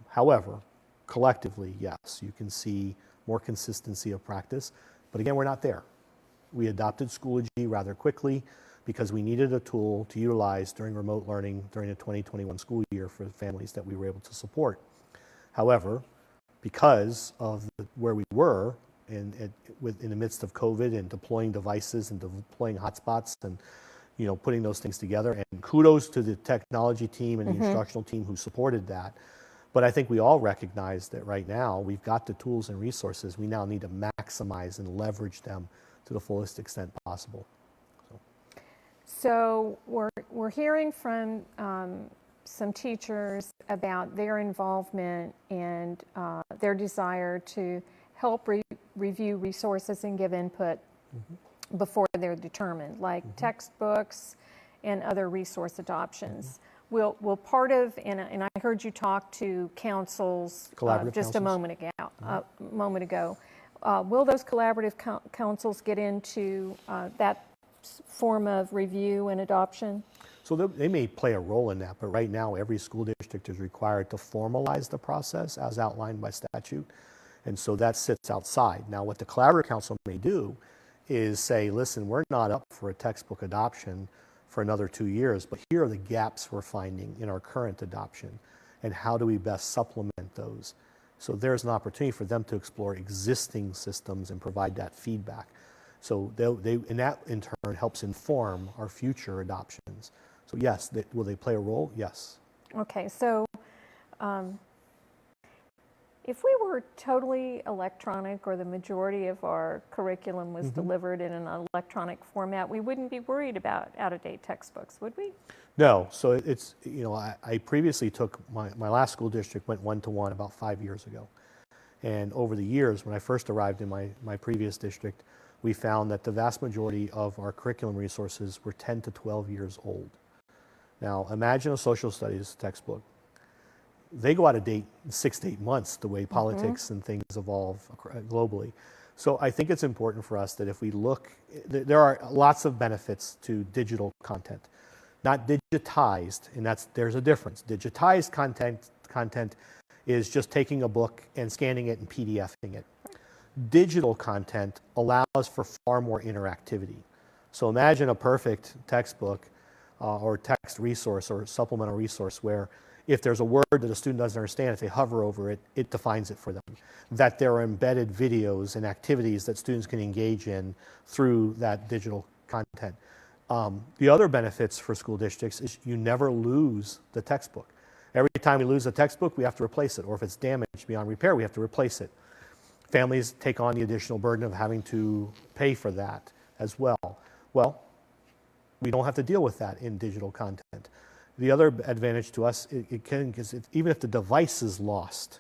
However, collectively, yes, you can see more consistency of practice. But again, we're not there. We adopted Schoology rather quickly because we needed a tool to utilize during remote learning during the 2021 school year for families that we were able to support. However, because of where we were in the midst of COVID and deploying devices and deploying hotspots and putting those things together, and kudos to the technology team and the instructional team who supported that. But I think we all recognize that right now we've got the tools and resources. We now need to maximize and leverage them to the fullest extent possible. So we're hearing from some teachers about their involvement and their desire to help review resources and give input before they're determined, like textbooks and other resource adoptions. Will part of, and I heard you talk to councils just a moment ago. Will those collaborative councils get into that form of review and adoption? So they may play a role in that, but right now every school district is required to formalize the process as outlined by statute, and so that sits outside. Now what the collaborative council may do is say, listen, we're not up for a textbook adoption for another 2 years, but here are the gaps we're finding in our current adoption, and how do we best supplement those? So there's an opportunity for them to explore existing systems and provide that feedback. So and that in turn helps inform our future adoptions. So yes, will they play a role? Yes. Okay, so if we were totally electronic, or the majority of our curriculum was delivered in an electronic format, we wouldn't be worried about out-of-date textbooks, would we? No, so it's, I previously took, my last school district went one-to-one about 5 years ago. And over the years, when I first arrived in my previous district, we found that the vast majority of our curriculum resources were 10 to 12 years old. Now, imagine a social studies textbook. They go out of date in 6 to 8 months, the way politics and things evolve globally. So I think it's important for us that if we look, there are lots of benefits to digital content. Not digitized, and there's a difference. Digitized content is just taking a book and scanning it and PDFing it. Digital content allows for far more interactivity. So imagine a perfect textbook or text resource or supplemental resource where if there's a word that a student doesn't understand, if they hover over it, it defines it for them. That there are embedded videos and activities that students can engage in through that digital content. The other benefits for school districts is you never lose the textbook. Every time we lose a textbook, we have to replace it, or if it's damaged beyond repair, we have to replace it. Families take on the additional burden of having to pay for that as well. Well, we don't have to deal with that in digital content. The other advantage to us, even if the device is lost,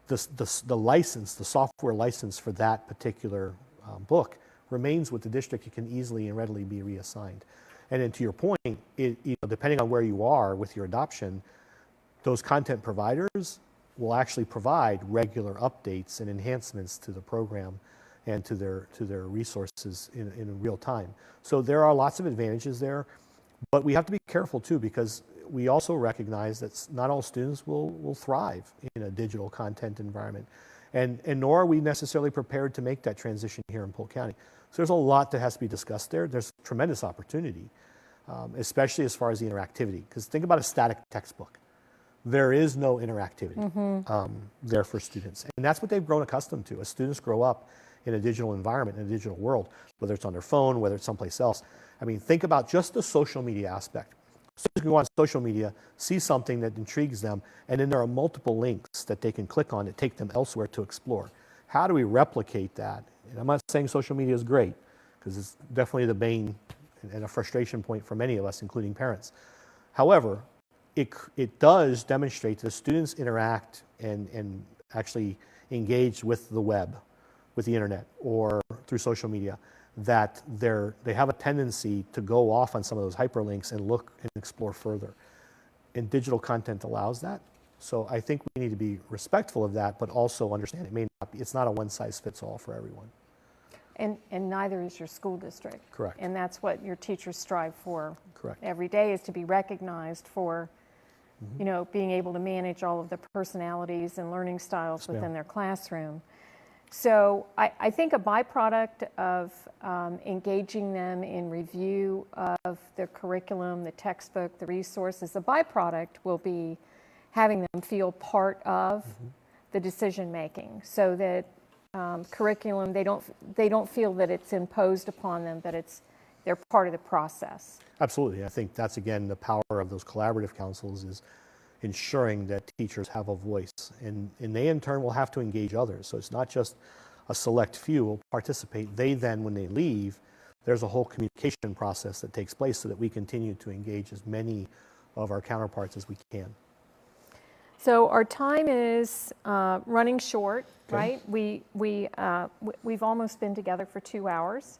the license, the software license for that particular book remains with the district. It can easily and readily be reassigned. And then to your point, depending on where you are with your adoption, those content providers will actually provide regular updates and enhancements to the program and to their resources in real time. So there are lots of advantages there, but we have to be careful too, because we also recognize that not all students will thrive in a digital content environment, and nor are we necessarily prepared to make that transition here in Polk County. So there's a lot that has to be discussed there. There's tremendous opportunity, especially as far as the interactivity, because think about a static textbook. There is no interactivity there for students. And that's what they've grown accustomed to. As students grow up in a digital environment, in a digital world, whether it's on their phone, whether it's someplace else. I mean, think about just the social media aspect. Students can go on social media, see something that intrigues them, and then there are multiple links that they can click on that take them elsewhere to explore. How do we replicate that? And I'm not saying social media is great, because it's definitely the bane and a frustration point for many of us, including parents. However, it does demonstrate that students interact and actually engage with the web, with the internet, or through social media, that they have a tendency to go off on some of those hyperlinks and look and explore further. And digital content allows that. So I think we need to be respectful of that, but also understand it's not a one-size-fits-all for everyone. And neither is your school district. Correct. And that's what your teachers strive for. Correct. Every day, is to be recognized for being able to manage all of the personalities and learning styles within their classroom. So I think a byproduct of engaging them in review of their curriculum, the textbook, the resources, the byproduct will be having them feel part of the decision making, so that curriculum, they don't feel that it's imposed upon them, but they're part of the process. Absolutely. I think that's, again, the power of those collaborative councils, is ensuring that teachers have a voice, and they in turn will have to engage others. So it's not just a select few will participate. They then, when they leave, there's a whole communication process that takes place so that we continue to engage as many of our counterparts as we can. So our time is running short, right? We've almost been together for 2 hours.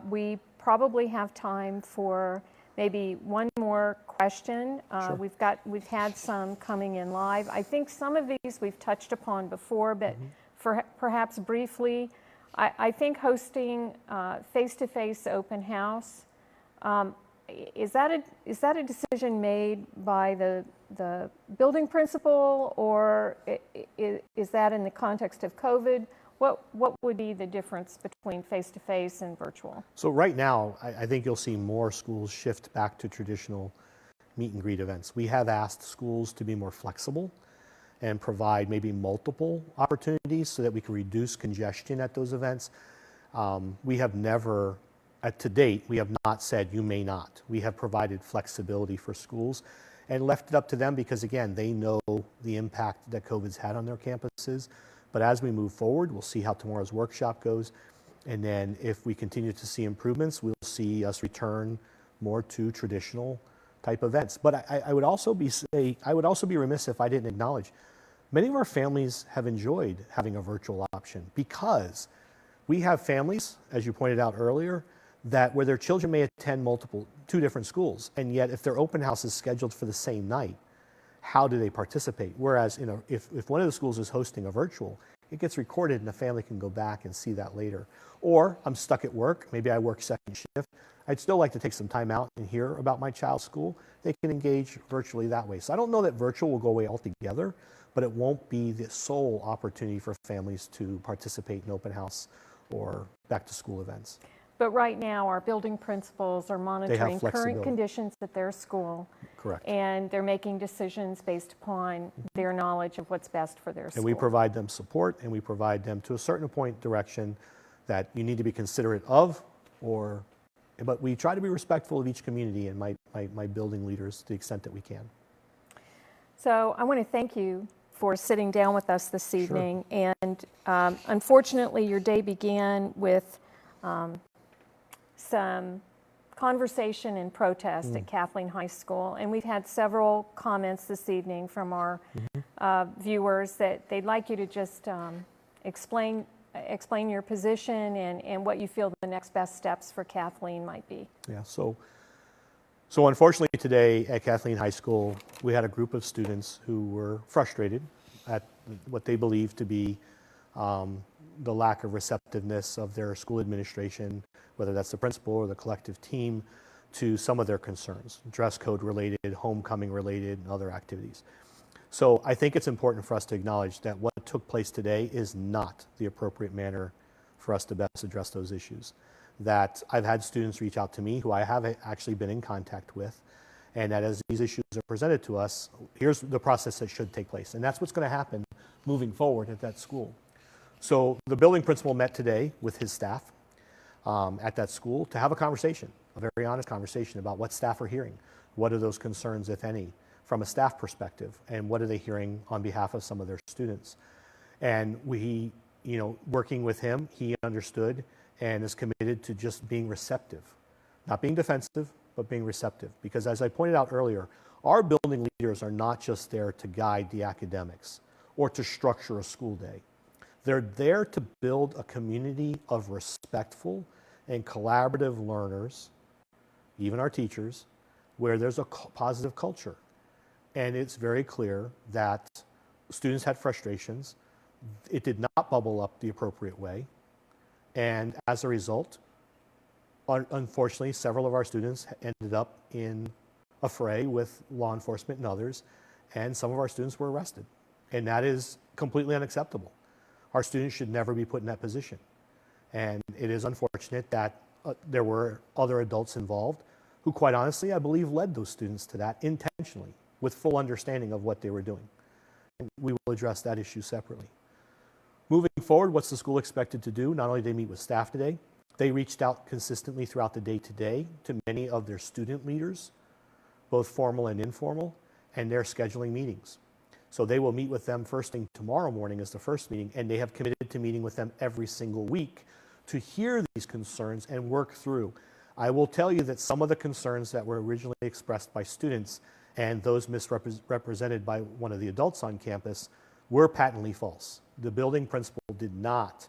We probably have time for maybe one more question. Sure. We've had some coming in live. I think some of these we've touched upon before, but perhaps briefly, I think hosting face-to-face open house, is that a decision made by the building principal, or is that in the context of COVID? What would be the difference between face-to-face and virtual? So right now, I think you'll see more schools shift back to traditional meet and greet events. We have asked schools to be more flexible and provide maybe multiple opportunities so that we can reduce congestion at those events. We have never, to date, we have not said you may not. We have provided flexibility for schools and left it up to them because, again, they know the impact that COVID's had on their campuses. But as we move forward, we'll see how tomorrow's workshop goes. And then if we continue to see improvements, we'll see us return more to traditional type events. But I would also be remiss if I didn't acknowledge many of our families have enjoyed having a virtual option because we have families, as you pointed out earlier, that where their children may attend two different schools, and yet if their open house is scheduled for the same night, how do they participate? Whereas if one of the schools is hosting a virtual, it gets recorded and the family can go back and see that later. Or I'm stuck at work, maybe I work second shift, I'd still like to take some time out and hear about my child's school. They can engage virtually that way. So I don't know that virtual will go away altogether, but it won't be the sole opportunity for families to participate in open house or back to school events. But right now, our building principals are monitoring current flexibility. conditions at their school. Correct. And they're making decisions based upon their knowledge of what's best for their school. And we provide them support, and we provide them to a certain point direction that you need to be considerate of, but we try to be respectful of each community and my building leaders to the extent that we can. So I want to thank you for sitting down with us this evening. Sure. And unfortunately, your day began with some conversation and protest at Kathleen High School, and we've had several comments this evening from our viewers that they'd like you to just explain your position and what you feel the next best steps for Kathleen might be. Yeah, so unfortunately today at Kathleen High School, we had a group of students who were frustrated at what they believed to be the lack of receptiveness of their school administration, whether that's the principal or the collective team, to some of their concerns, dress code related, homecoming related, and other activities. So I think it's important for us to acknowledge that what took place today is not the appropriate manner for us to best address those issues. That I've had students reach out to me who I have actually been in contact with, and that as these issues are presented to us, here's the process that should take place. And that's what's going to happen moving forward at that school. So the building principal met today with his staff at that school to have a conversation, a very honest conversation about what staff are hearing. What are those concerns, if any, from a staff perspective, and what are they hearing on behalf of some of their students? And we, working with him, he understood and is committed to just being receptive, not being defensive, but being receptive. Because as I pointed out earlier, our building leaders are not just there to guide the academics or to structure a school day. They're there to build a community of respectful and collaborative learners, even our teachers, where there's a positive culture. And it's very clear that students had frustrations. It did not bubble up the appropriate way. And as a result, unfortunately, several of our students ended up in a fray with law enforcement and others, and some of our students were arrested. And that is completely unacceptable. Our students should never be put in that position. And it is unfortunate that there were other adults involved who, quite honestly, I believe led those students to that intentionally, with full understanding of what they were doing. And we will address that issue separately. Moving forward, what's the school expected to do? Not only did they meet with staff today, they reached out consistently throughout the day today to many of their student leaders, both formal and informal, and they're scheduling meetings. So they will meet with them first thing tomorrow morning as the first meeting, and they have committed to meeting with them every single week to hear these concerns and work through. I will tell you that some of the concerns that were originally expressed by students and those misrepresented by one of the adults on campus were patently false. The building principal did not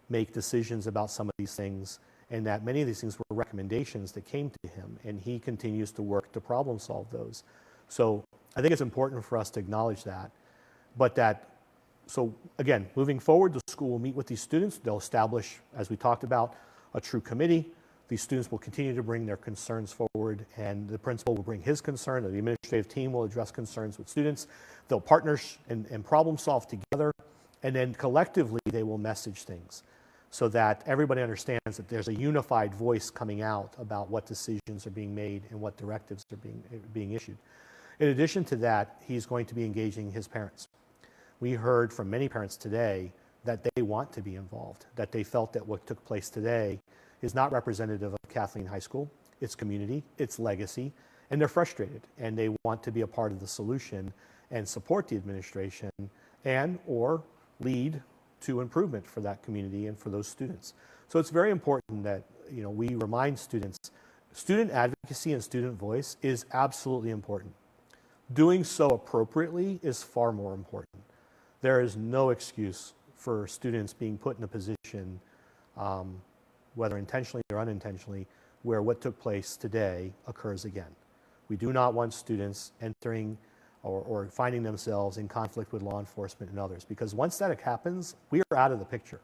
make decisions about some of these things, and that many of these things were recommendations that came to him, and he continues to work to problem solve those. So I think it's important for us to acknowledge that. So again, moving forward, the school will meet with these students. They'll establish, as we talked about, a true committee. These students will continue to bring their concerns forward, and the principal will bring his concern, and the administrative team will address concerns with students. They'll partner and problem solve together, and then collectively they will message things so that everybody understands that there's a unified voice coming out about what decisions are being made and what directives are being issued. In addition to that, he's going to be engaging his parents. We heard from many parents today that they want to be involved, that they felt that what took place today is not representative of Kathleen High School, its community, its legacy, and they're frustrated and they want to be a part of the solution and support the administration and or lead to improvement for that community and for those students. So it's very important that we remind students, student advocacy and student voice is absolutely important. Doing so appropriately is far more important. There is no excuse for students being put in a position, whether intentionally or unintentionally, where what took place today occurs again. We do not want students entering or finding themselves in conflict with law enforcement and others, because once that happens, we are out of the picture.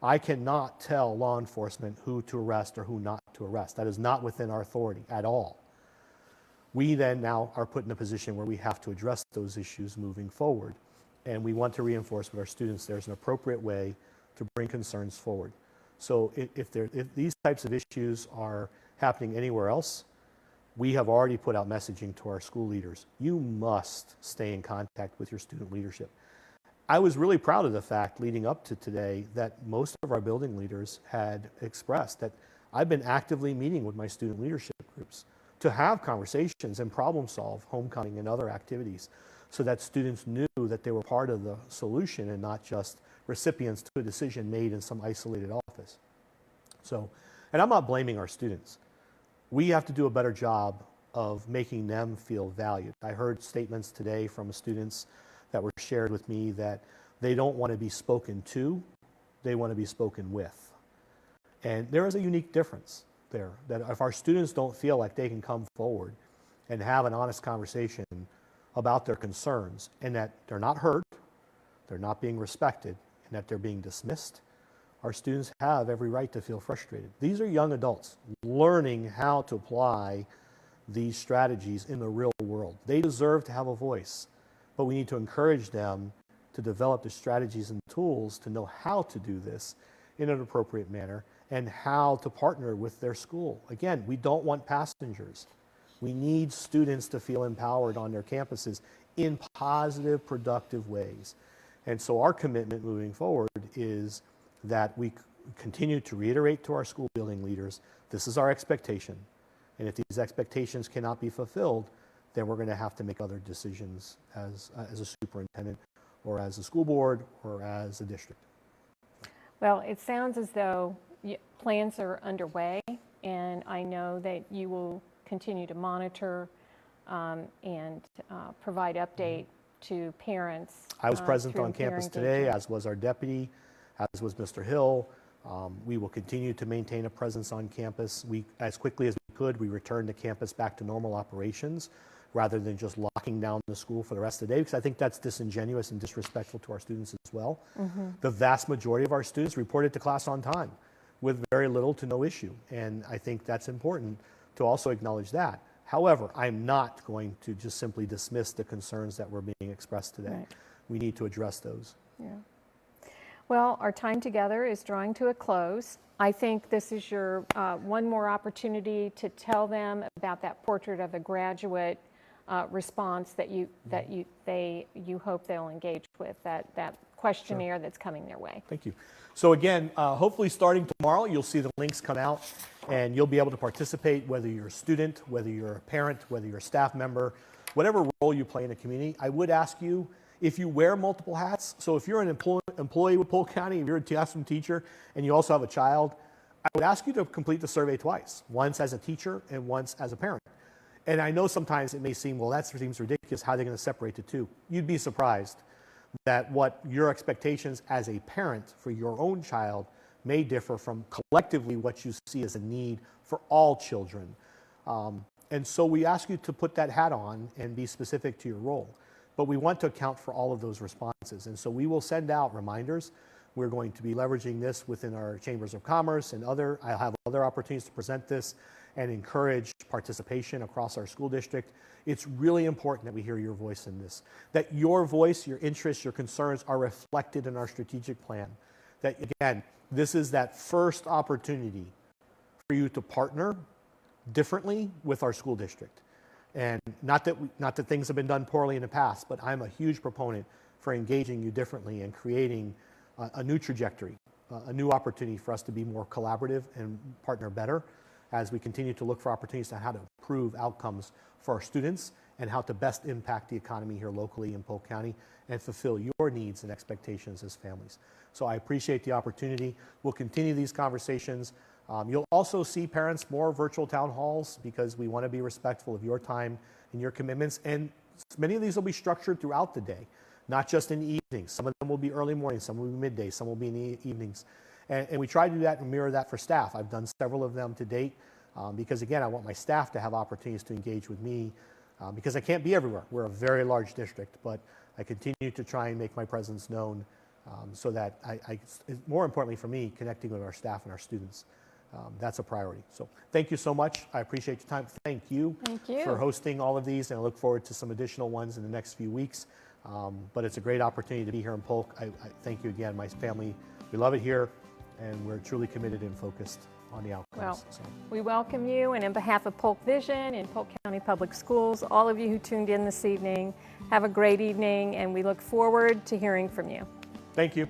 I cannot tell law enforcement who to arrest or who not to arrest. That is not within our authority at all. We then now are put in a position where we have to address those issues moving forward. And we want to reinforce with our students there's an appropriate way to bring concerns forward. So if these types of issues are happening anywhere else, we have already put out messaging to our school leaders. You must stay in contact with your student leadership. I was really proud of the fact leading up to today that most of our building leaders had expressed that I've been actively meeting with my student leadership groups to have conversations and problem solve homecoming and other activities so that students knew that they were part of the solution and not just recipients to a decision made in some isolated office. So, and I'm not blaming our students. We have to do a better job of making them feel valued. I heard statements today from students that were shared with me that they don't want to be spoken to, they want to be spoken with. And there is a unique difference there, that if our students don't feel like they can come forward and have an honest conversation about their concerns and that they're not heard, they're not being respected, and that they're being dismissed, our students have every right to feel frustrated. These are young adults learning how to apply these strategies in the real world. They deserve to have a voice, but we need to encourage them to develop the strategies and tools to know how to do this in an appropriate manner and how to partner with their school. Again, we don't want passengers. We need students to feel empowered on their campuses in positive, productive ways. And so our commitment moving forward is that we continue to reiterate to our school building leaders, this is our expectation. And if these expectations cannot be fulfilled, then we're going to have to make other decisions as a superintendent or as a school board or as a district. Well, it sounds as though plans are underway, and I know that you will continue to monitor and provide update to parents. I was present through on campus peer today, engagement. as was our deputy, as was Mr. Hill. We will continue to maintain a presence on campus. As quickly as we could, we returned the campus back to normal operations rather than just locking down the school for the rest of the day, because I think that's disingenuous and disrespectful to our students as well. Mm-hmm. The vast majority of our students reported to class on time with very little to no issue, and I think that's important to also acknowledge that. However, I'm not going to just simply dismiss the concerns that were being expressed today. Right. We need to address those. Yeah. Well, our time together is drawing to a close. I think this is your one more opportunity to tell them about that portrait of a graduate response that you hope they'll engage with, that questionnaire that's coming their way. Thank you. So again, hopefully starting tomorrow, you'll see the links come out and you'll be able to participate, whether you're a student, whether you're a parent, whether you're a staff member, whatever role you play in a community. I would ask you, if you wear multiple hats, so if you're an employee with Polk County, if you're a classroom teacher, and you also have a child, I would ask you to complete the survey twice, once as a teacher and once as a parent. And I know sometimes it may seem, well, that seems ridiculous, how are they going to separate the two? You'd be surprised that what your expectations as a parent for your own child may differ from collectively what you see as a need for all children. And so we ask you to put that hat on and be specific to your role. But we want to account for all of those responses. And so we will send out reminders. We're going to be leveraging this within our chambers of commerce and I'll have other opportunities to present this and encourage participation across our school district. It's really important that we hear your voice in this, that your voice, your interests, your concerns are reflected in our strategic plan. That again, this is that first opportunity for you to partner differently with our school district. And not that things have been done poorly in the past, but I'm a huge proponent for engaging you differently and creating a new trajectory, a new opportunity for us to be more collaborative and partner better as we continue to look for opportunities on how to improve outcomes for our students and how to best impact the economy here locally in Polk County and fulfill your needs and expectations as families. So I appreciate the opportunity. We'll continue these conversations. You'll also see parents more virtual town halls because we want to be respectful of your time and your commitments. And many of these will be structured throughout the day, not just in the evenings. Some of them will be early morning, some will be midday, some will be in the evenings. And we try to do that and mirror that for staff. I've done several of them to date because, again, I want my staff to have opportunities to engage with me because I can't be everywhere. We're a very large district, but I continue to try and make my presence known so that more importantly for me, connecting with our staff and our students. That's a priority. So thank you so much. I appreciate your time. Thank you for hosting all of these, and I look forward to some additional ones in the next few weeks. But it's a great opportunity to be here in Polk. I thank you again. My family, we love it here, and we're truly committed and focused on the outcomes. Well, we welcome you, and on behalf of Polk Vision and Polk County Public Schools, all of you who tuned in this evening, have a great evening, and we look forward to hearing from you. Thank you.